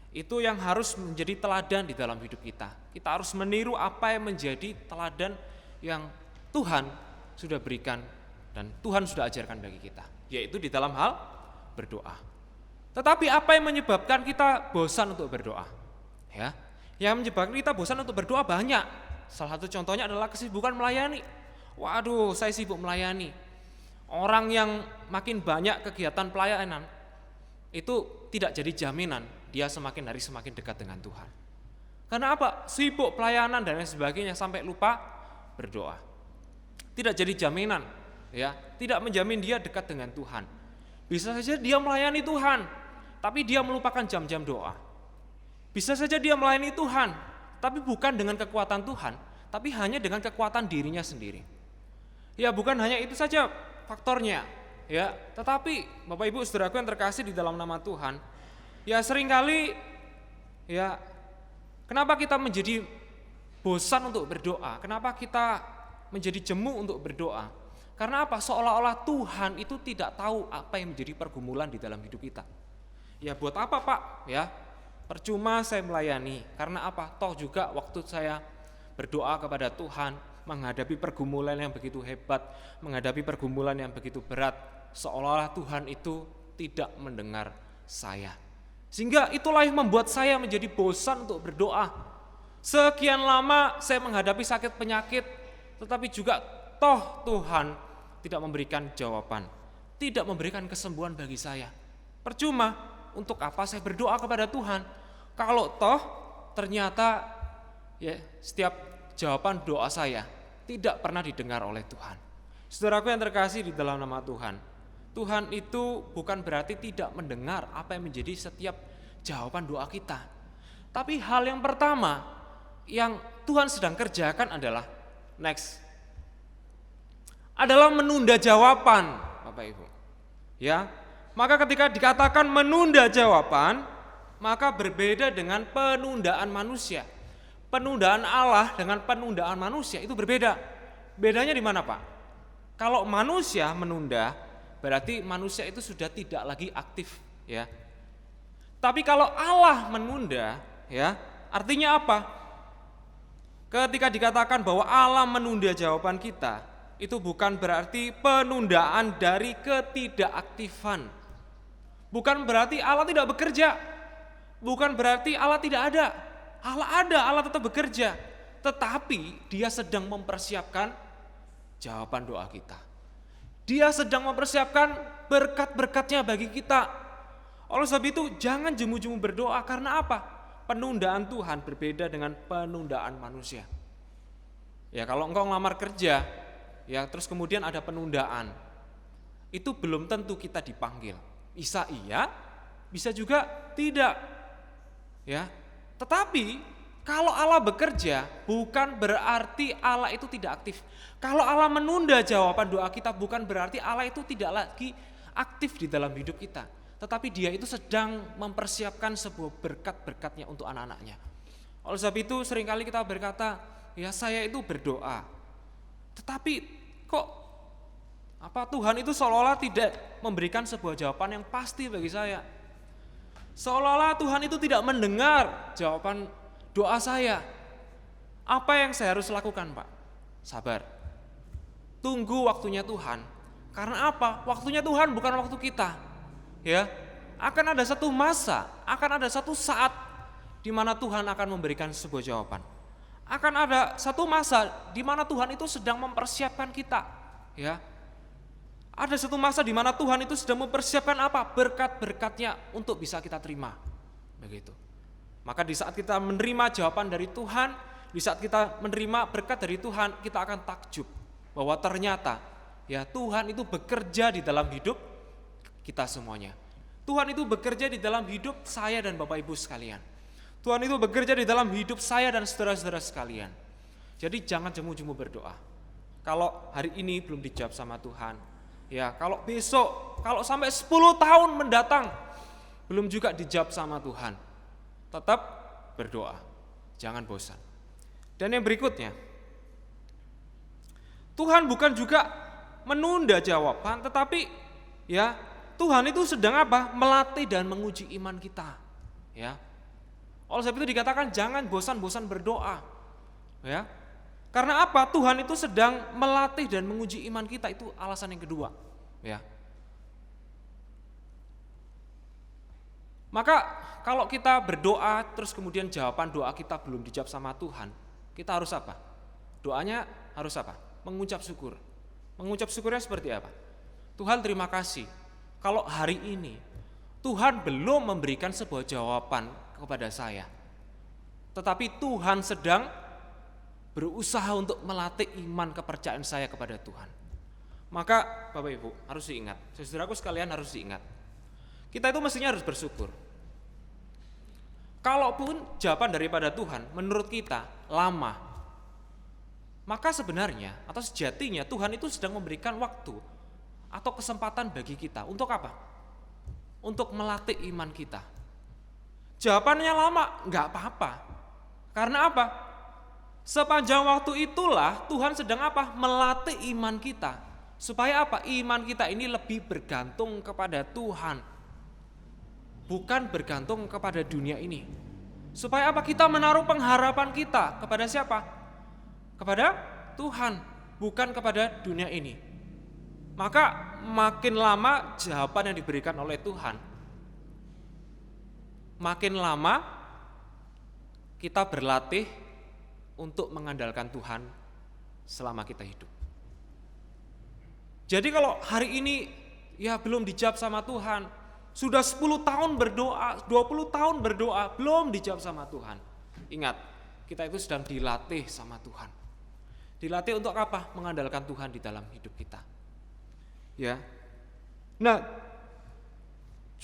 [SPEAKER 4] Itu yang harus menjadi teladan di dalam hidup kita. Kita harus meniru apa yang menjadi teladan yang Tuhan sudah berikan dan Tuhan sudah ajarkan bagi kita, yaitu di dalam hal berdoa. Tetapi apa yang menyebabkan kita bosan untuk berdoa? Ya, yang menyebabkan kita bosan untuk berdoa banyak. Salah satu contohnya adalah kesibukan melayani. Waduh, saya sibuk melayani. Orang yang makin banyak kegiatan pelayanan itu tidak jadi jaminan dia semakin hari semakin dekat dengan Tuhan. Karena apa? Sibuk pelayanan dan lain sebagainya sampai lupa berdoa. Tidak jadi jaminan, ya, tidak menjamin dia dekat dengan Tuhan. Bisa saja dia melayani Tuhan, tapi dia melupakan jam-jam doa. Bisa saja dia melayani Tuhan, tapi bukan dengan kekuatan Tuhan, tapi hanya dengan kekuatan dirinya sendiri. Ya, bukan hanya itu saja faktornya, ya, tetapi Bapak Ibu Saudaraku yang terkasih di dalam nama Tuhan, ya seringkali, ya, kenapa kita menjadi bosan untuk berdoa? Kenapa kita menjadi jemu untuk berdoa? Karena apa? Seolah-olah Tuhan itu tidak tahu apa yang menjadi pergumulan di dalam hidup kita. Ya, buat apa Pak? Ya, percuma saya melayani. Karena apa? Toh juga waktu saya berdoa kepada Tuhan, menghadapi pergumulan yang begitu hebat, menghadapi pergumulan yang begitu berat, seolah-olah Tuhan itu tidak mendengar saya. Sehingga itulah yang membuat saya menjadi bosan untuk berdoa. Sekian lama saya menghadapi sakit penyakit, tetapi juga toh Tuhan tidak memberikan jawaban, tidak memberikan kesembuhan bagi saya. Percuma, untuk apa saya berdoa kepada Tuhan kalau toh ternyata ya setiap jawaban doa saya tidak pernah didengar oleh Tuhan. Saudaraku yang terkasih di dalam nama Tuhan, Tuhan itu bukan berarti tidak mendengar apa yang menjadi setiap jawaban doa kita. Tapi hal yang pertama yang Tuhan sedang kerjakan adalah adalah menunda jawaban, Bapak Ibu. Ya, maka ketika dikatakan menunda jawaban, maka berbeda dengan penundaan manusia. Penundaan Allah dengan penundaan manusia itu berbeda. Bedanya di mana, Pak? Kalau manusia menunda, berarti manusia itu sudah tidak lagi aktif, ya. Tapi kalau Allah menunda, ya, artinya apa? Ketika dikatakan bahwa Allah menunda jawaban kita, itu bukan berarti penundaan dari ketidakaktifan. Bukan berarti Allah tidak bekerja. Bukan berarti Allah tidak ada. Allah ada, Allah tetap bekerja. Tetapi dia sedang mempersiapkan jawaban doa kita. Dia sedang mempersiapkan berkat-berkatnya bagi kita. Oleh sebab itu jangan jemu-jemu berdoa. Karena apa? Penundaan Tuhan berbeda dengan penundaan manusia. Ya, kalau engkau ngelamar kerja, ya terus kemudian ada penundaan, itu belum tentu kita dipanggil. Bisa iya, bisa juga tidak. Ya, tetapi kalau Allah bekerja bukan berarti Allah itu tidak aktif. Kalau Allah menunda jawaban doa kita bukan berarti Allah itu tidak lagi aktif di dalam hidup kita. Tetapi dia itu sedang mempersiapkan sebuah berkat-berkatnya untuk anak-anaknya. Oleh sebab itu seringkali kita berkata, ya saya itu berdoa. Tetapi kok Tuhan itu seolah-olah tidak memberikan sebuah jawaban yang pasti bagi saya. Seolah-olah Tuhan itu tidak mendengar jawaban doa saya. Apa yang saya harus lakukan, Pak? Sabar. Tunggu waktunya Tuhan. Karena apa? Waktunya Tuhan bukan waktu kita. Ya, akan ada satu masa, akan ada satu saat di mana Tuhan akan memberikan sebuah jawaban. Akan ada satu masa di mana Tuhan itu sedang mempersiapkan kita. Ya, ada satu masa di mana Tuhan itu sedang mempersiapkan apa? Berkat-berkatnya untuk bisa kita terima. Begitu. Maka di saat kita menerima jawaban dari Tuhan, di saat kita menerima berkat dari Tuhan, kita akan takjub bahwa ternyata ya Tuhan itu bekerja di dalam hidup kita semuanya. Tuhan itu bekerja di dalam hidup saya dan Bapak Ibu sekalian. Tuhan itu bekerja di dalam hidup saya dan saudara-saudara sekalian. Jadi jangan jemu-jemu berdoa. Kalau hari ini belum dijawab sama Tuhan, ya kalau besok, kalau sampai 10 tahun mendatang belum juga dijawab sama Tuhan, tetap berdoa. Jangan bosan. Dan yang berikutnya, Tuhan bukan juga menunda jawaban, tetapi ya Tuhan itu sedang apa? Melatih dan menguji iman kita. Ya. Oleh sebab itu dikatakan jangan bosan-bosan berdoa. Ya. Karena apa? Tuhan itu sedang melatih dan menguji iman kita, itu alasan yang kedua. Ya. Maka kalau kita berdoa terus kemudian jawaban doa kita belum dijawab sama Tuhan, kita harus apa? Doanya harus apa? Mengucap syukur. Mengucap syukurnya seperti apa? Tuhan terima kasih. Kalau hari ini Tuhan belum memberikan sebuah jawaban kepada saya, tetapi Tuhan sedang berusaha untuk melatih iman kepercayaan saya kepada Tuhan. Maka Bapak Ibu harus diingat, saudaraku sekalian harus diingat, kita itu mestinya harus bersyukur. Kalaupun jawaban daripada Tuhan menurut kita lama, maka sebenarnya atau sejatinya Tuhan itu sedang memberikan waktu atau kesempatan bagi kita. Untuk apa? Untuk melatih iman kita. Jawabannya lama, enggak apa-apa. Karena apa? Sepanjang waktu itulah Tuhan sedang apa? Melatih iman kita. Supaya apa? Iman kita ini lebih bergantung kepada Tuhan. Bukan bergantung kepada dunia ini. Supaya apa? Kita menaruh pengharapan kita kepada siapa? Kepada Tuhan, bukan kepada dunia ini. Maka makin lama jawaban yang diberikan oleh Tuhan, makin lama kita berlatih untuk mengandalkan Tuhan selama kita hidup. Jadi kalau hari ini ya belum dijawab sama Tuhan, sudah 10 tahun berdoa, 20 tahun berdoa, belum dijawab sama Tuhan. Ingat, kita itu sedang dilatih sama Tuhan. Dilatih untuk apa? Mengandalkan Tuhan di dalam hidup kita. Ya. Nah,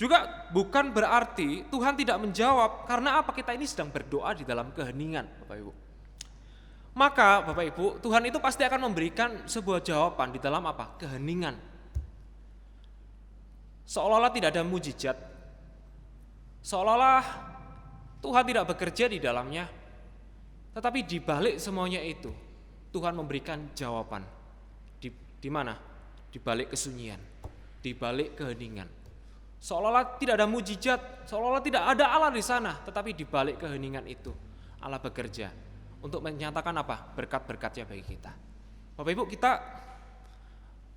[SPEAKER 4] juga bukan berarti Tuhan tidak menjawab karena apa? Kita ini sedang berdoa di dalam keheningan, Bapak Ibu. Maka Bapak Ibu, Tuhan itu pasti akan memberikan sebuah jawaban di dalam apa? Keheningan. Seolah-olah tidak ada mujizat. Seolah-olah Tuhan tidak bekerja di dalamnya, tetapi di balik semuanya itu Tuhan memberikan jawaban. Di mana? Di balik kesunyian, di balik keheningan. Seolah-olah tidak ada mujizat, seolah-olah tidak ada Allah di sana, tetapi di balik keheningan itu Allah bekerja untuk menyatakan apa? Berkat-berkatnya bagi kita. Bapak Ibu, kita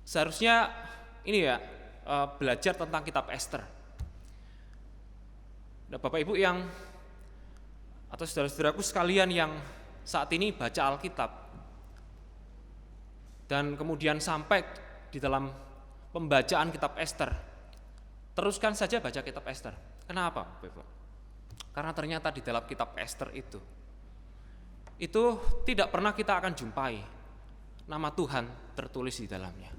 [SPEAKER 4] seharusnya ini ya belajar tentang kitab Ester. Nah, Bapak Ibu yang atau saudara-saudaraku sekalian yang saat ini baca Alkitab dan kemudian sampai di dalam pembacaan kitab Ester, teruskan saja baca kitab Ester. Kenapa, Bapak Ibu? Karena ternyata di dalam kitab Ester itu tidak pernah kita akan jumpai nama Tuhan tertulis di dalamnya.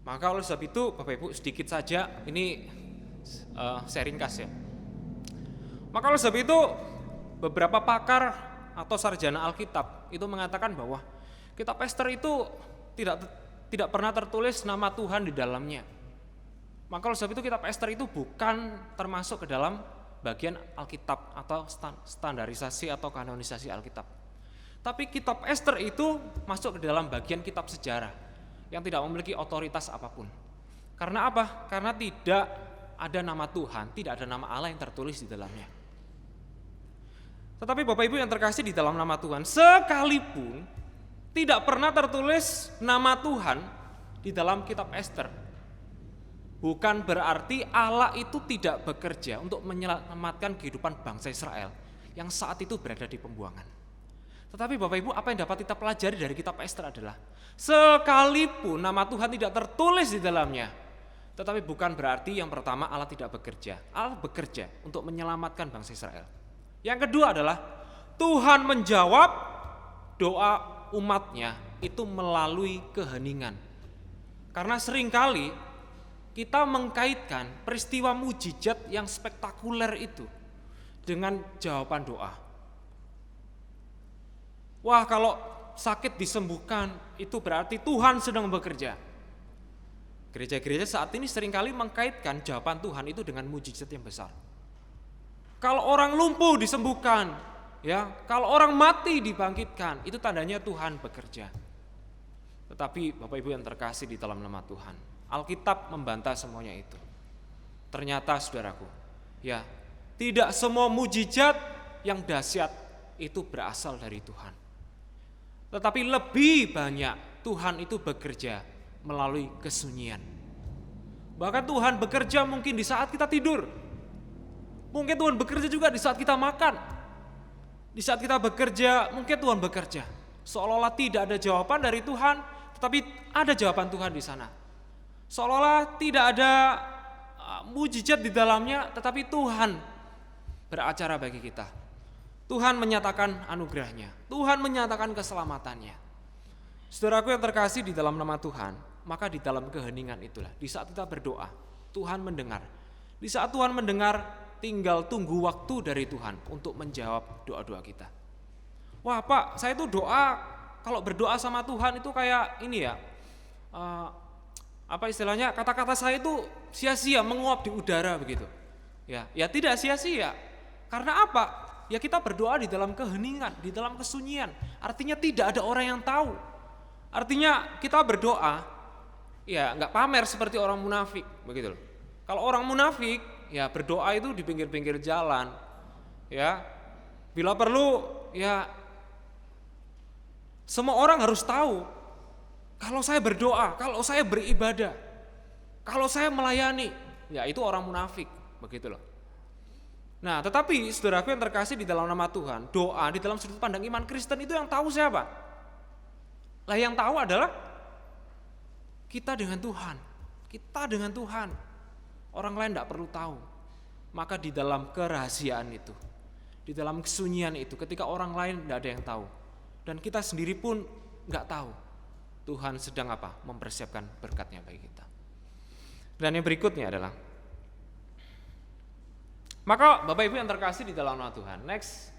[SPEAKER 4] Maka oleh sebab itu Bapak Ibu sedikit saja ini sharing kas ya. Maka oleh sebab itu beberapa pakar atau sarjana Alkitab itu mengatakan bahwa kitab Ester itu tidak pernah tertulis nama Tuhan di dalamnya. Maka oleh sebab itu kitab Ester itu bukan termasuk ke dalam bagian Alkitab atau standarisasi atau kanonisasi Alkitab. Tapi kitab Ester itu masuk ke dalam bagian kitab sejarah yang tidak memiliki otoritas apapun. Karena apa? Karena tidak ada nama Tuhan, tidak ada nama Allah yang tertulis di dalamnya. Tetapi Bapak Ibu yang terkasih di dalam nama Tuhan, sekalipun tidak pernah tertulis nama Tuhan di dalam kitab Ester, bukan berarti Allah itu tidak bekerja untuk menyelamatkan kehidupan bangsa Israel yang saat itu berada di pembuangan. Tetapi Bapak Ibu, apa yang dapat kita pelajari dari kitab Ester adalah sekalipun nama Tuhan tidak tertulis di dalamnya, tetapi bukan berarti yang pertama Allah tidak bekerja. Allah bekerja untuk menyelamatkan bangsa Israel. Yang kedua adalah Tuhan menjawab doa umatnya itu melalui keheningan. Karena seringkali kita mengkaitkan peristiwa mujizat yang spektakuler itu dengan jawaban doa. Wah, kalau sakit disembuhkan itu berarti Tuhan sedang bekerja. Gereja-gereja saat ini seringkali mengkaitkan jawaban Tuhan itu dengan mujizat yang besar. Kalau orang lumpuh disembuhkan, ya, kalau orang mati dibangkitkan, itu tandanya Tuhan bekerja. Tetapi Bapak Ibu yang terkasih di dalam nama Tuhan, Alkitab membantah semuanya itu. Ternyata saudaraku, ya, tidak semua mujizat yang dahsyat itu berasal dari Tuhan. Tetapi lebih banyak Tuhan itu bekerja melalui kesunyian. Bahkan Tuhan bekerja mungkin di saat kita tidur. Mungkin Tuhan bekerja juga di saat kita makan. Di saat kita bekerja, mungkin Tuhan bekerja. Seolah-olah tidak ada jawaban dari Tuhan, tetapi ada jawaban Tuhan di sana. Seolah-olah tidak ada mujizat di dalamnya, tetapi Tuhan beracara bagi kita. Tuhan menyatakan anugerahnya, Tuhan menyatakan keselamatannya. Saudaraku yang terkasih di dalam nama Tuhan, maka di dalam keheningan itulah, di saat kita berdoa, Tuhan mendengar. Di saat Tuhan mendengar, tinggal tunggu waktu dari Tuhan untuk menjawab doa-doa kita. Wah Pak, saya itu doa, kalau berdoa sama Tuhan itu kayak ini ya, apa istilahnya, kata-kata saya itu sia-sia, menguap di udara begitu. Ya tidak sia-sia. Karena apa? Ya kita berdoa di dalam keheningan, di dalam kesunyian. Artinya tidak ada orang yang tahu. Artinya kita berdoa, ya nggak pamer seperti orang munafik, begitu loh. Kalau orang munafik, ya berdoa itu di pinggir-pinggir jalan, ya. Bila perlu, ya semua orang harus tahu. Kalau saya berdoa, kalau saya beribadah, kalau saya melayani, ya itu orang munafik, begitu loh. Nah, tetapi saudaraku yang terkasih di dalam nama Tuhan, doa di dalam sudut pandang iman Kristen itu yang tahu siapa? Lah yang tahu adalah kita dengan Tuhan. Kita dengan Tuhan. Orang lain tidak perlu tahu. Maka di dalam kerahasiaan itu, di dalam kesunyian itu, ketika orang lain tidak ada yang tahu, dan kita sendiri pun nggak tahu, Tuhan sedang apa? Mempersiapkan berkatnya bagi kita. Dan yang berikutnya adalah, maka Bapak Ibu yang terkasih di dalam nama Tuhan, next.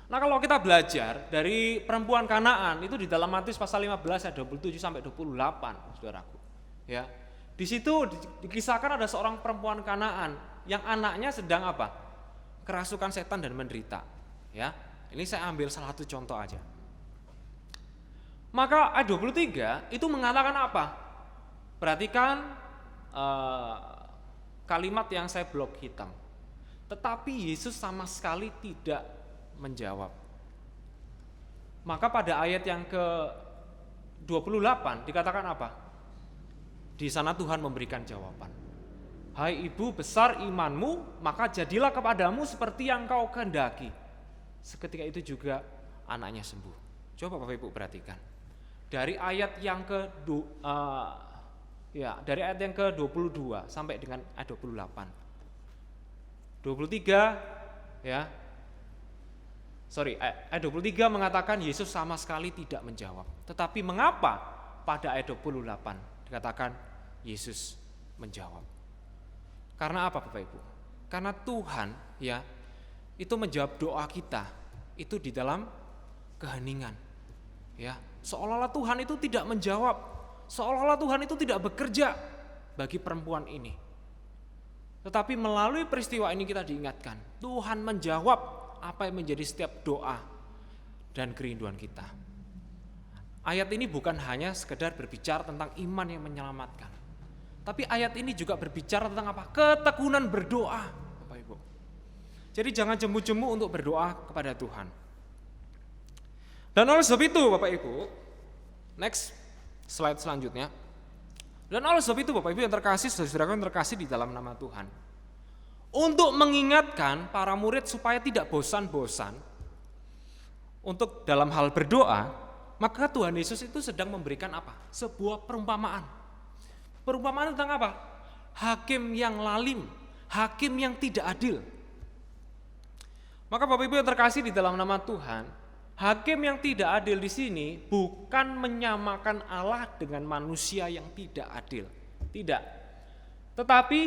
[SPEAKER 4] Nah kalau kita belajar dari perempuan Kanaan itu di dalam Matius pasal 15 ayat 27 sampai 28, saudaraku. Ya, di situ dikisahkan ada seorang perempuan Kanaan yang anaknya sedang apa? Kerasukan setan dan menderita. Ya, ini saya ambil salah satu contoh aja. Maka ayat 23 itu mengatakan apa? Perhatikan kalimat yang saya blok hitam. Tetapi Yesus sama sekali tidak menjawab. Maka pada ayat yang ke-28 dikatakan apa? Di sana Tuhan memberikan jawaban. Hai ibu, besar imanmu, maka jadilah kepadamu seperti yang kau kehendaki. Seketika itu juga anaknya sembuh. Coba Bapak Ibu perhatikan. Dari ayat yang dari ayat yang ke-22 sampai dengan ayat 28. 23 ya. Ayat 23 mengatakan Yesus sama sekali tidak menjawab. Tetapi mengapa pada ayat 28 dikatakan Yesus menjawab? Karena apa Bapak Ibu? Karena Tuhan ya itu menjawab doa kita itu di dalam keheningan. Ya, seolah-olah Tuhan itu tidak menjawab, seolah-olah Tuhan itu tidak bekerja bagi perempuan ini. Tetapi melalui peristiwa ini kita diingatkan, Tuhan menjawab apa yang menjadi setiap doa dan kerinduan kita. Ayat ini bukan hanya sekedar berbicara tentang iman yang menyelamatkan, tapi ayat ini juga berbicara tentang apa? Ketekunan berdoa, Bapak Ibu. Jadi jangan jemu-jemu untuk berdoa kepada Tuhan. Dan oleh sebab itu Bapak Ibu, next slide selanjutnya. Dan oleh sebab itu Bapak Ibu yang terkasih, saudara-saudara yang terkasih di dalam nama Tuhan, untuk mengingatkan para murid supaya tidak bosan-bosan untuk dalam hal berdoa, maka Tuhan Yesus itu sedang memberikan apa? Sebuah perumpamaan. Perumpamaan tentang apa? Hakim yang lalim, hakim yang tidak adil. Maka Bapak Ibu yang terkasih di dalam nama Tuhan, hakim yang tidak adil di sini bukan menyamakan Allah dengan manusia yang tidak adil. Tidak. Tetapi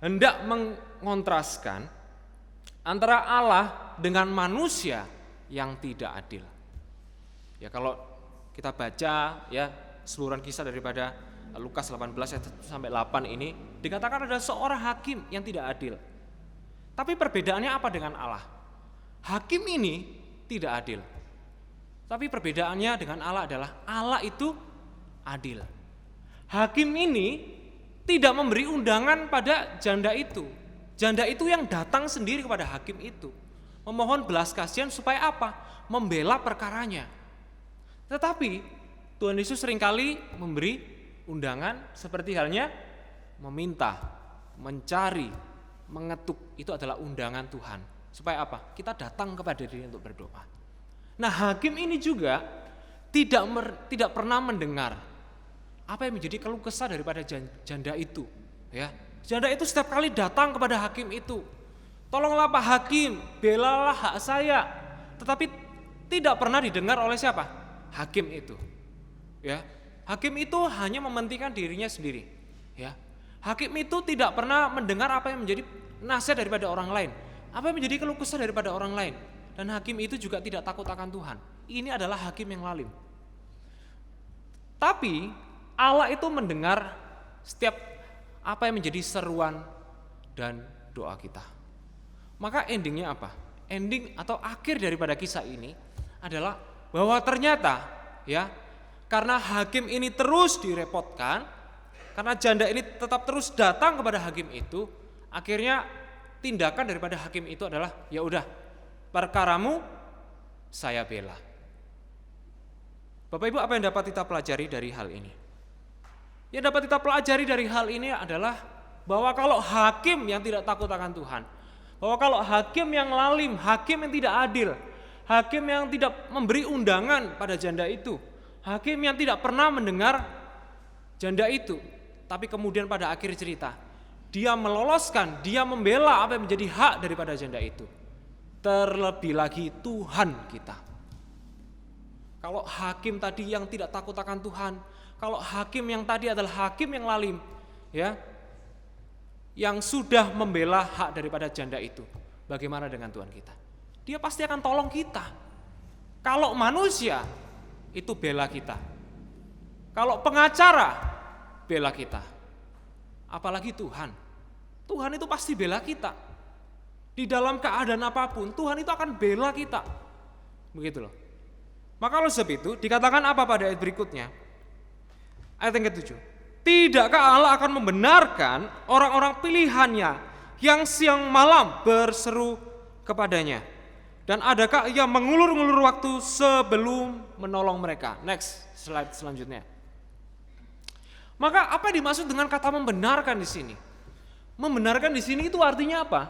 [SPEAKER 4] hendak mengontraskan antara Allah dengan manusia yang tidak adil. Ya kalau kita baca ya seluruhan kisah daripada Lukas 18 ayat 1 sampai 8 ini dikatakan ada seorang hakim yang tidak adil. Tapi perbedaannya apa dengan Allah? Hakim ini tidak adil. Tapi perbedaannya dengan Allah adalah Allah itu adil. Hakim ini tidak memberi undangan pada janda itu. Janda itu yang datang sendiri kepada hakim itu, memohon belas kasihan supaya apa? Membela perkaranya. Tetapi Tuhan Yesus seringkali memberi undangan seperti halnya meminta, mencari, mengetuk. Itu adalah undangan Tuhan. Supaya apa? Kita datang kepada Dia untuk berdoa. Nah, hakim ini juga tidak pernah mendengar apa yang menjadi keluh kesah daripada janda itu. Ya, janda itu setiap kali datang kepada hakim itu, tolonglah Pak Hakim, belalah hak saya. Tetapi tidak pernah didengar oleh siapa? Hakim itu. Ya, hakim itu hanya mementingkan dirinya sendiri. Ya, hakim itu tidak pernah mendengar apa yang menjadi nasihat daripada orang lain, apa yang menjadi keluh kesah daripada orang lain. Dan hakim itu juga tidak takut akan Tuhan. Ini adalah hakim yang lalim. Tapi Allah itu mendengar setiap apa yang menjadi seruan dan doa kita. Maka endingnya apa? Ending atau akhir daripada kisah ini adalah bahwa ternyata ya, karena hakim ini terus direpotkan, karena janda ini tetap terus datang kepada hakim itu, akhirnya tindakan daripada hakim itu adalah ya udah, perkaramu saya bela. Bapak Ibu, apa yang dapat kita pelajari dari hal ini? Yang dapat kita pelajari dari hal ini adalah bahwa kalau hakim yang tidak takut akan Tuhan, bahwa kalau hakim yang lalim, hakim yang tidak adil, hakim yang tidak memberi undangan pada janda itu, hakim yang tidak pernah mendengar janda itu, tapi kemudian pada akhir cerita dia meloloskan, dia membela apa yang menjadi hak daripada janda itu. Terlebih lagi Tuhan kita. Kalau hakim tadi yang tidak takut akan Tuhan, kalau hakim yang tadi adalah hakim yang lalim, ya, yang sudah membela hak daripada janda itu, bagaimana dengan Tuhan kita? Dia pasti akan tolong kita. Kalau manusia itu bela kita, kalau pengacara bela kita, apalagi Tuhan. Tuhan itu pasti bela kita. Di dalam keadaan apapun, Tuhan itu akan bela kita. Begitu loh. Maka oleh sebab itu, dikatakan apa pada ayat berikutnya? Ayat yang ke-7. Tidakkah Allah akan membenarkan orang-orang pilihannya yang siang malam berseru kepadanya? Dan adakah ia mengulur-ngulur waktu sebelum menolong mereka? Next, slide selanjutnya. Maka apa dimaksud dengan kata membenarkan di sini? Membenarkan di sini itu artinya apa?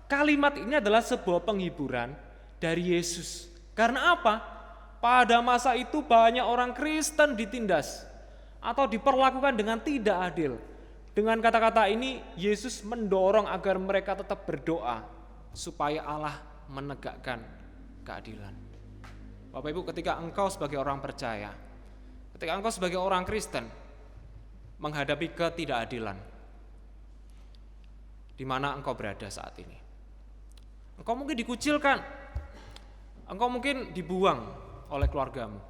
[SPEAKER 4] Kalimat ini adalah sebuah penghiburan dari Yesus. Karena apa? Pada masa itu banyak orang Kristen ditindas atau diperlakukan dengan tidak adil. Dengan kata-kata ini, Yesus mendorong agar mereka tetap berdoa supaya Allah menegakkan keadilan. Bapak Ibu, ketika engkau sebagai orang percaya, ketika engkau sebagai orang Kristen menghadapi ketidakadilan, di mana engkau berada saat ini, engkau mungkin dikucilkan, engkau mungkin dibuang oleh keluargamu,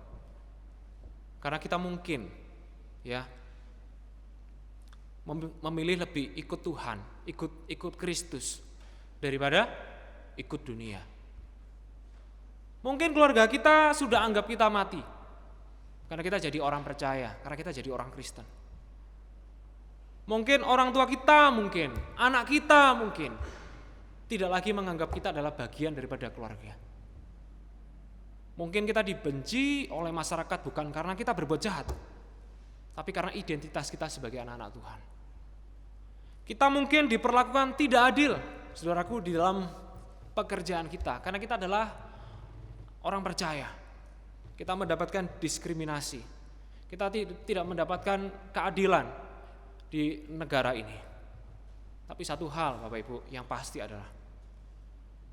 [SPEAKER 4] karena kita mungkin memilih lebih ikut Tuhan, ikut Kristus daripada ikut dunia. Mungkin keluarga kita sudah anggap kita mati karena kita jadi orang percaya, karena kita jadi orang Kristen. Mungkin orang tua kita, mungkin anak kita, mungkin tidak lagi menganggap kita adalah bagian daripada keluarga. Mungkin kita dibenci oleh masyarakat bukan karena kita berbuat jahat, tapi karena identitas kita sebagai anak-anak Tuhan. Kita mungkin diperlakukan tidak adil, saudaraku, di dalam pekerjaan kita, karena kita adalah orang percaya. Kita mendapatkan diskriminasi, kita tidak mendapatkan keadilan di negara ini. Tapi satu hal Bapak Ibu yang pasti adalah,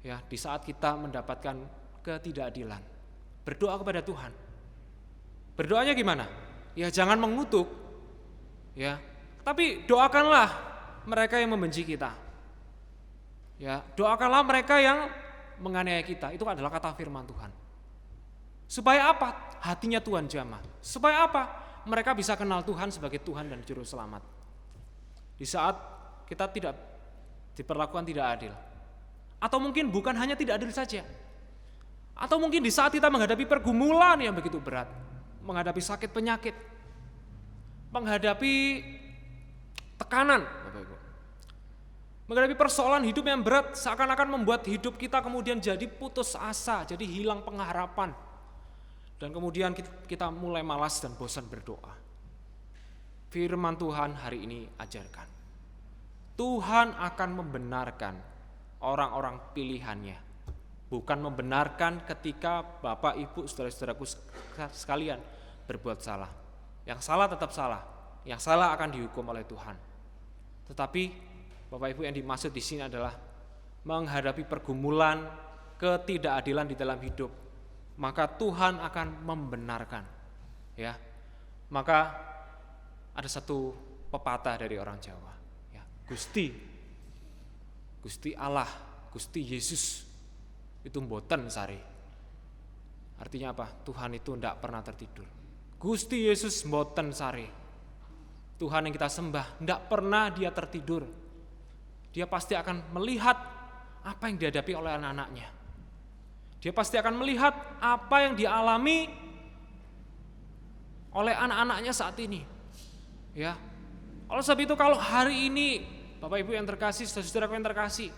[SPEAKER 4] di saat kita mendapatkan ketidakadilan, berdoa kepada Tuhan. Berdoanya gimana? Jangan mengutuk, tapi doakanlah mereka yang membenci kita. Doakanlah mereka yang menganiaya kita. Itu adalah kata firman Tuhan. Supaya apa? Hatinya Tuhan jamah. Supaya apa? Mereka bisa kenal Tuhan sebagai Tuhan dan Juru Selamat. Di saat kita tidak diperlakukan tidak adil, atau mungkin bukan hanya tidak adil saja, atau mungkin di saat kita menghadapi pergumulan yang begitu berat, menghadapi sakit penyakit, menghadapi tekanan, Bapak Ibu, menghadapi persoalan hidup yang berat, seakan-akan membuat hidup kita kemudian jadi putus asa, jadi hilang pengharapan, dan kemudian kita mulai malas dan bosan berdoa. Firman Tuhan hari ini ajarkan, Tuhan akan membenarkan orang-orang pilihannya, bukan membenarkan ketika Bapak, Ibu, saudara-saudaraku sekalian berbuat salah. Yang salah tetap salah, yang salah akan dihukum oleh Tuhan. Tetapi Bapak Ibu, yang dimaksud di sini adalah menghadapi pergumulan, ketidakadilan di dalam hidup, maka Tuhan akan membenarkan. Maka ada satu pepatah dari orang Jawa, Gusti Allah, Gusti Yesus itu mboten sari. Artinya apa? Tuhan itu tidak pernah tertidur. Gusti Yesus mboten sari. Tuhan yang kita sembah tidak pernah dia tertidur. Dia pasti akan melihat apa yang dihadapi oleh anak-anaknya. Dia pasti akan melihat apa yang dialami oleh anak-anaknya saat ini. Oleh sebab itu, kalau hari ini Bapak Ibu yang terkasih, saudara-saudaraku yang terkasih,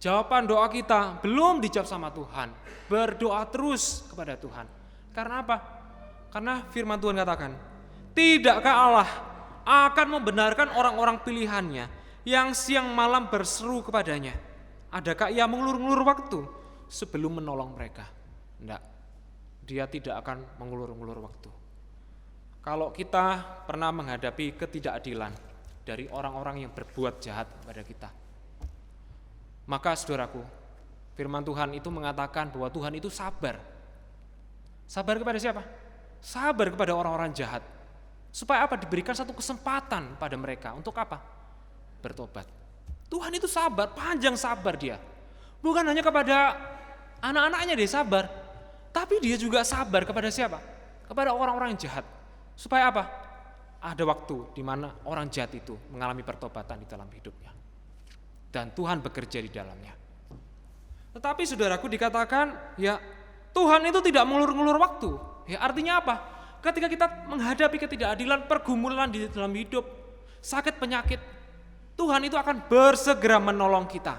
[SPEAKER 4] jawaban doa kita belum dijawab sama Tuhan, berdoa terus kepada Tuhan. Karena apa? Karena firman Tuhan katakan, tidakkah Allah akan membenarkan orang-orang pilihannya yang siang malam berseru kepadanya? Adakah ia mengulur-ngulur waktu sebelum menolong mereka? Tidak, dia tidak akan mengulur-ngulur waktu. Kalau kita pernah menghadapi ketidakadilan dari orang-orang yang berbuat jahat kepada kita, maka saudaraku, firman Tuhan itu mengatakan bahwa Tuhan itu sabar. Sabar kepada siapa? Sabar kepada orang-orang jahat. Supaya apa? Diberikan satu kesempatan pada mereka. Untuk apa? Bertobat. Tuhan itu sabar, panjang sabar dia. Bukan hanya kepada anak-anaknya dia sabar, tapi dia juga sabar kepada siapa? Kepada orang-orang yang jahat. Supaya apa? ada waktu di mana orang jahat itu mengalami pertobatan di dalam hidupnya. Dan Tuhan bekerja di dalamnya. Tetapi saudaraku dikatakan, ya Tuhan itu tidak mengulur-ngulur waktu. Ya artinya apa? Ketika kita menghadapi ketidakadilan, pergumulan di dalam hidup, sakit penyakit, Tuhan itu akan bersegera menolong kita.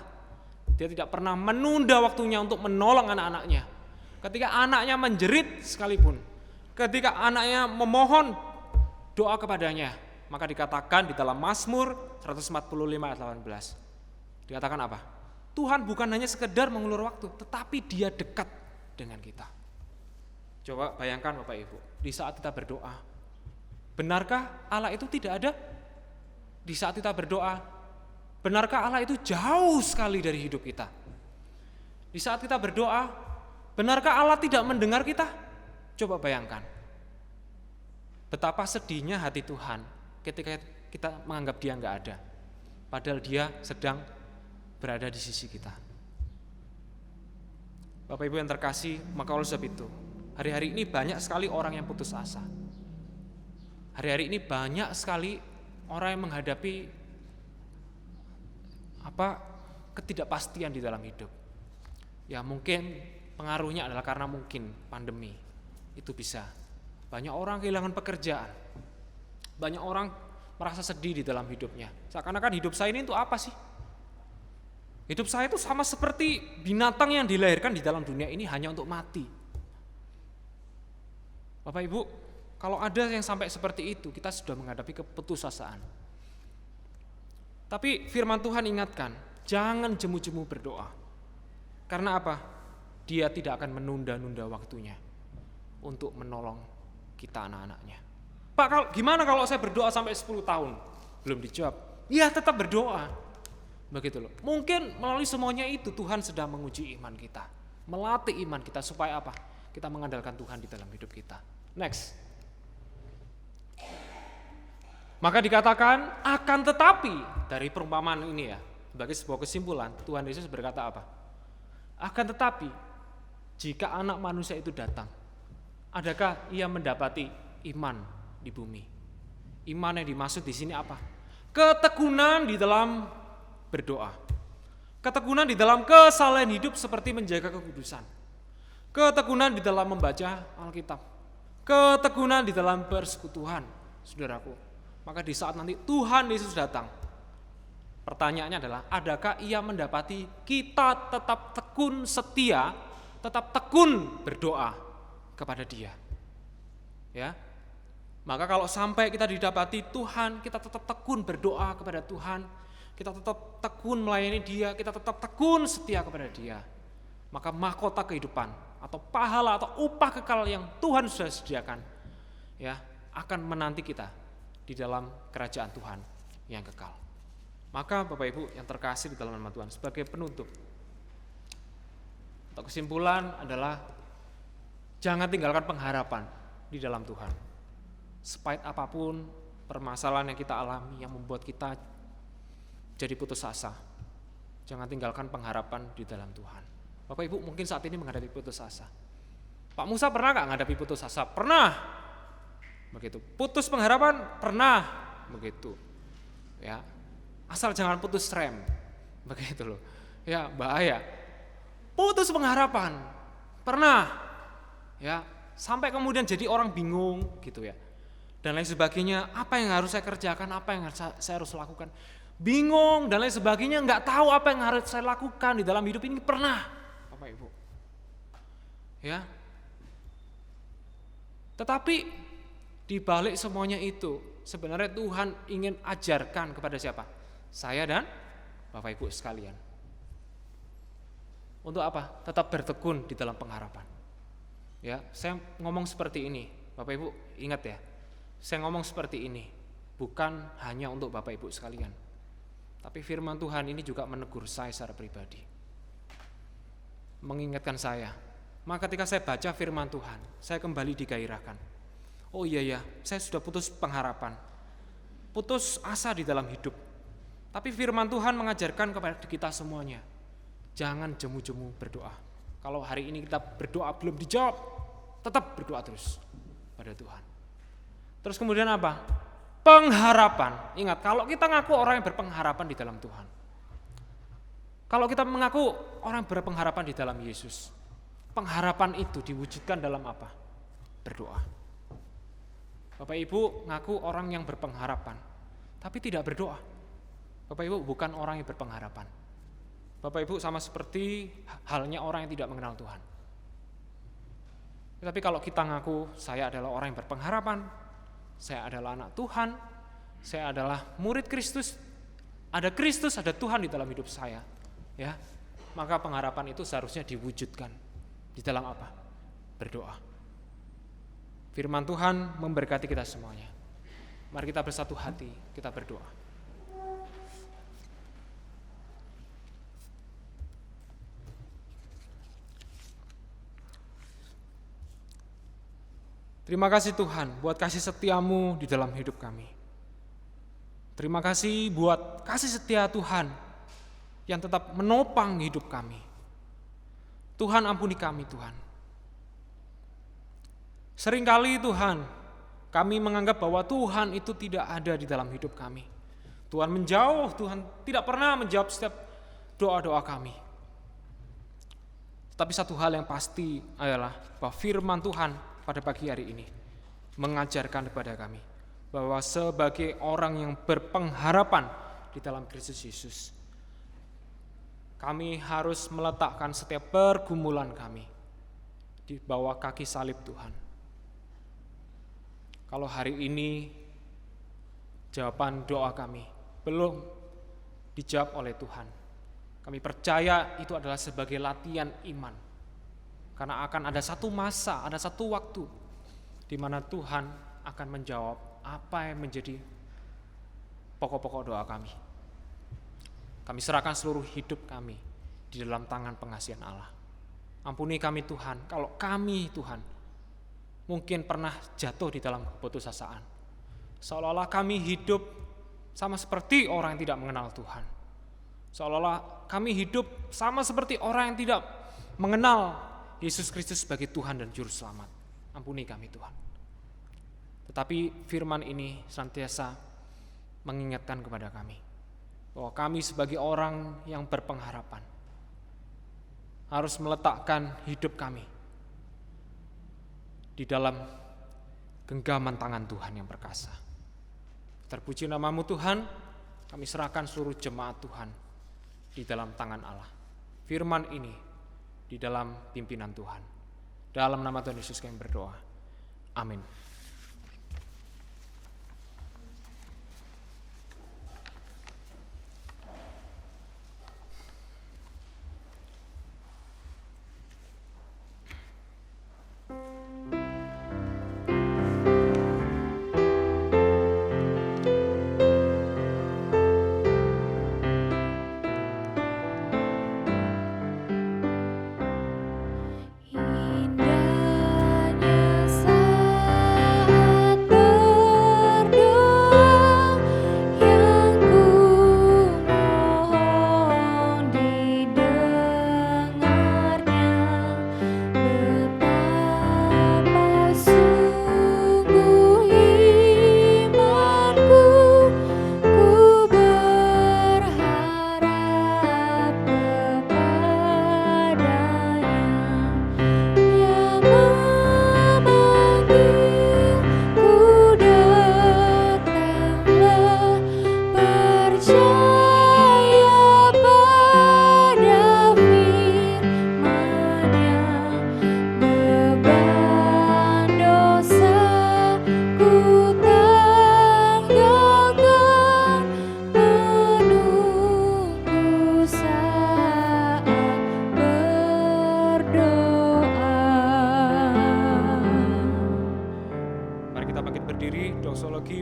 [SPEAKER 4] Dia tidak pernah menunda waktunya untuk menolong anak-anaknya. Ketika anaknya menjerit sekalipun, ketika anaknya memohon doa kepadanya, maka dikatakan di dalam Mazmur 145 ayat 18. Dikatakan apa? Tuhan bukan hanya sekedar mengulur waktu, tetapi Dia dekat dengan kita. Coba bayangkan Bapak Ibu, di saat kita berdoa, benarkah Allah itu tidak ada? Di saat kita berdoa, benarkah Allah itu jauh sekali dari hidup kita? Di saat kita berdoa, benarkah Allah tidak mendengar kita? Coba bayangkan. Betapa sedihnya hati Tuhan ketika kita menganggap Dia enggak ada. Padahal Dia sedang berada di sisi kita. Bapak Ibu yang terkasih, maka oleh sebab itu, hari-hari ini banyak sekali orang yang putus asa. Hari-hari ini banyak sekali orang yang menghadapi ketidakpastian di dalam hidup. Ya mungkin pengaruhnya adalah karena mungkin pandemi. Itu bisa. Banyak orang kehilangan pekerjaan. Banyak orang merasa sedih di dalam hidupnya. Seakan-akan hidup saya ini untuk apa sih? Hidup saya itu sama seperti binatang yang dilahirkan di dalam dunia ini hanya untuk mati. Bapak Ibu, kalau ada yang sampai seperti itu, kita sudah menghadapi keputusasaan. Tapi firman Tuhan ingatkan, jangan jemu-jemu berdoa. Karena apa? Dia tidak akan menunda-nunda waktunya untuk menolong kita anak-anaknya. Pak, gimana kalau saya berdoa sampai 10 tahun? Belum dijawab. Ya tetap berdoa. Begitu loh. Mungkin melalui semuanya itu Tuhan sedang menguji iman kita. Melatih iman kita supaya apa? Kita mengandalkan Tuhan di dalam hidup kita. Next. Maka dikatakan akan tetapi dari perumpamaan ini ya, sebagai sebuah kesimpulan, Tuhan Yesus berkata apa? Akan tetapi jika anak manusia itu datang, adakah ia mendapati iman di bumi? Iman yang dimaksud di sini apa? Ketekunan di dalam berdoa. Ketekunan di dalam kesalehan hidup seperti menjaga kekudusan. Ketekunan di dalam membaca Alkitab. Ketekunan di dalam persekutuan, saudaraku. Maka di saat nanti Tuhan Yesus datang, pertanyaannya adalah, adakah ia mendapati kita tetap tekun setia, tetap tekun berdoa kepada Dia? Ya. Maka kalau sampai kita didapati Tuhan, kita tetap tekun berdoa kepada Tuhan, kita tetap tekun melayani Dia, kita tetap tekun setia kepada Dia, maka mahkota kehidupan atau pahala atau upah kekal yang Tuhan sudah sediakan ya akan menanti kita di dalam kerajaan Tuhan yang kekal. Maka Bapak Ibu yang terkasih di dalam nama Tuhan, sebagai penutup, untuk kesimpulan adalah jangan tinggalkan pengharapan di dalam Tuhan. Sepahit apapun permasalahan yang kita alami yang membuat kita jadi putus asa, jangan tinggalkan pengharapan di dalam Tuhan. Bapak Ibu mungkin saat ini menghadapi putus asa. Pak Musa pernah gak menghadapi putus asa? Pernah. Begitu. Putus pengharapan? Pernah. Begitu. Ya. Asal jangan putus rem. Begitu loh. Ya, bahaya. Putus pengharapan? Pernah. Ya, sampai kemudian jadi orang bingung gitu ya. Dan lain sebagainya, apa yang harus saya kerjakan, apa yang saya harus lakukan? Bingung dan lain sebagainya, nggak tahu apa yang harus saya lakukan di dalam hidup ini. Pernah, Bapak Ibu. Ya. Tetapi di balik semuanya itu, sebenarnya Tuhan ingin ajarkan kepada siapa? Saya dan Bapak Ibu sekalian. Untuk apa? Tetap bertekun di dalam pengharapan. Ya, saya ngomong seperti ini, Bapak Ibu ingat ya. Saya ngomong seperti ini bukan hanya untuk Bapak Ibu sekalian, tapi firman Tuhan ini juga menegur saya secara pribadi, mengingatkan saya. Maka ketika saya baca firman Tuhan, saya kembali digairahkan. Oh iya, saya sudah putus pengharapan, putus asa di dalam hidup. Tapi firman Tuhan mengajarkan kepada kita semuanya, jangan jemu-jemu berdoa. Kalau hari ini kita berdoa belum dijawab, tetap berdoa terus pada Tuhan. Terus kemudian apa? pengharapan. Ingat, kalau kita ngaku orang yang berpengharapan di dalam Tuhan, kalau kita mengaku orang yang berpengharapan di dalam Yesus, pengharapan itu diwujudkan dalam apa? Berdoa. Bapak Ibu ngaku orang yang berpengharapan, tapi tidak berdoa. Bapak Ibu bukan orang yang berpengharapan. Bapak Ibu sama seperti halnya orang yang tidak mengenal Tuhan. Tapi kalau kita ngaku saya adalah orang yang berpengharapan, saya adalah anak Tuhan, saya adalah murid Kristus, ada Kristus, ada Tuhan di dalam hidup saya, ya, maka pengharapan itu seharusnya diwujudkan di dalam apa? Berdoa. Firman Tuhan memberkati kita semuanya. Mari kita bersatu hati, kita berdoa. Terima kasih Tuhan buat kasih setiamu di dalam hidup kami. Terima kasih buat kasih setia Tuhan yang tetap menopang hidup kami. Tuhan ampuni kami Tuhan. Seringkali Tuhan kami menganggap bahwa Tuhan itu tidak ada di dalam hidup kami. Tuhan menjauh, Tuhan tidak pernah menjawab setiap doa-doa kami. Tapi satu hal yang pasti adalah bahwa firman Tuhan pada pagi hari ini mengajarkan kepada kami bahwa sebagai orang yang berpengharapan di dalam Kristus Yesus, kami harus meletakkan setiap pergumulan kami di bawah kaki salib Tuhan. Kalau hari ini jawaban doa kami belum dijawab oleh Tuhan, kami percaya itu adalah sebagai latihan iman. Karena akan ada satu masa, ada satu waktu di mana Tuhan akan menjawab apa yang menjadi pokok-pokok doa kami. Kami serahkan seluruh hidup kami di dalam tangan pengasihan Allah. Ampuni kami Tuhan, kalau kami Tuhan mungkin pernah jatuh di dalam keputusasaan. Seolah-olah kami hidup sama seperti orang yang tidak mengenal Tuhan. Seolah-olah kami hidup sama seperti orang yang tidak mengenal Yesus Kristus sebagai Tuhan dan Juru Selamat. Ampuni kami Tuhan. Tetapi firman ini senantiasa mengingatkan kepada kami bahwa kami sebagai orang yang berpengharapan harus meletakkan hidup kami di dalam genggaman tangan Tuhan yang perkasa. Terpuji namamu Tuhan, kami serahkan seluruh jemaat Tuhan di dalam tangan Allah. Firman ini di dalam pimpinan Tuhan. Dalam nama Tuhan Yesus kami berdoa. Amin.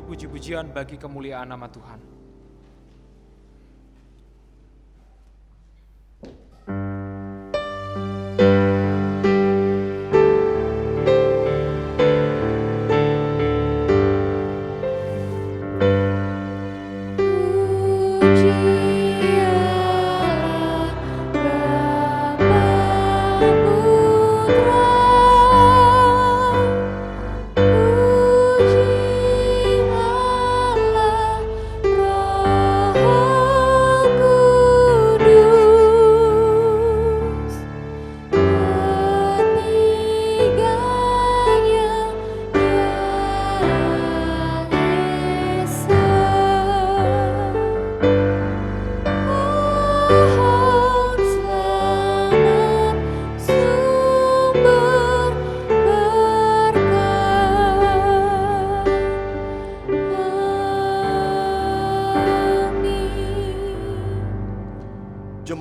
[SPEAKER 4] Puji-pujian bagi kemuliaan nama Tuhan.
[SPEAKER 3] Puji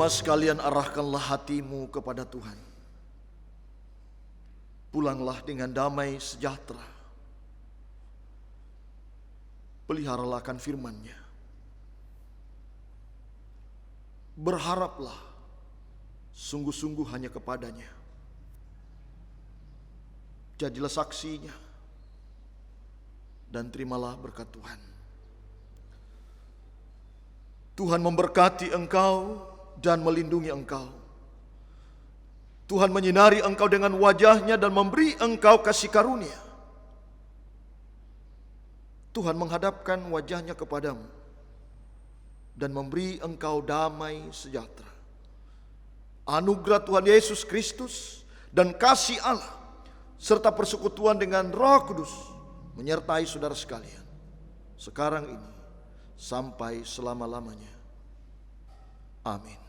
[SPEAKER 2] Jemaat sekalian, arahkanlah hatimu kepada Tuhan. Pulanglah dengan damai sejahtera. Peliharalah akan firman-Nya. Berharaplah sungguh-sungguh hanya kepadanya. Jadilah saksinya dan terimalah berkat Tuhan. Tuhan memberkati engkau dan melindungi engkau. Tuhan menyinari engkau dengan wajah-Nya dan memberi engkau kasih karunia. Tuhan menghadapkan wajah-Nya kepadamu dan memberi engkau damai sejahtera. Anugerah Tuhan Yesus Kristus dan kasih Allah serta persekutuan dengan Roh Kudus menyertai saudara sekalian, sekarang ini sampai selama-lamanya. Amin.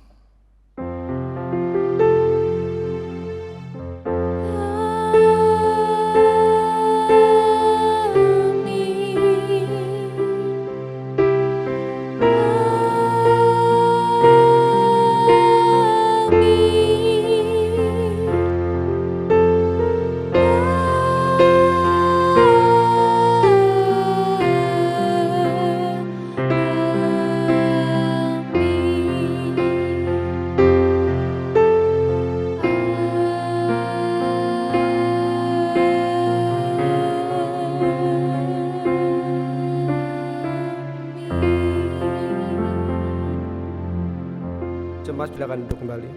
[SPEAKER 1] Jemaat silakan duduk kembali.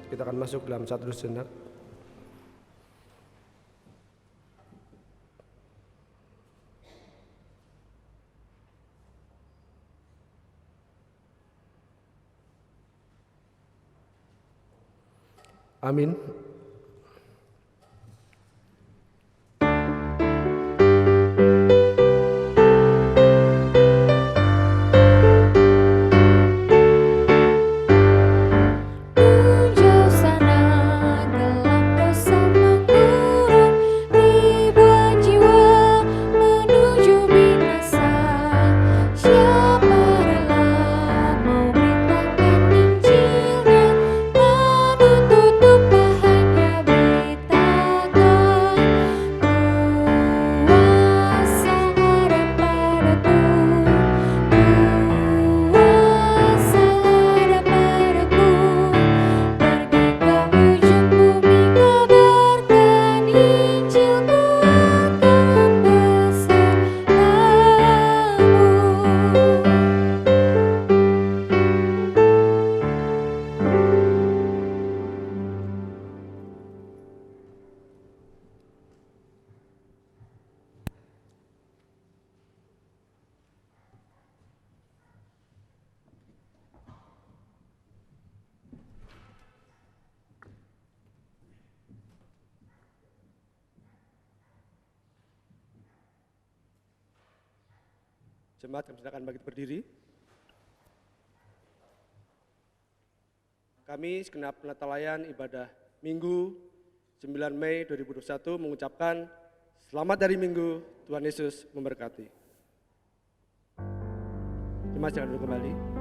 [SPEAKER 1] Kita akan masuk dalam satu sejenak. Amin.
[SPEAKER 3] Jauh sana gelap dosa mengurung ribuan jiwa menuju binasa. Siapa rela mau beritakan Injilnya, menuntut tumpahannya beritakan. Kuasa ada padaku, kuasa ada padaku. Pergi ke ujung bumi, kabarkan Injilku akan besertamu.
[SPEAKER 1] Jemaat kami silakan bangkit berdiri. Kami segenap penata ibadah Minggu 9 Mei 2021 mengucapkan selamat dari Minggu, Tuhan Yesus memberkati. Jemaat silakan duduk kembali.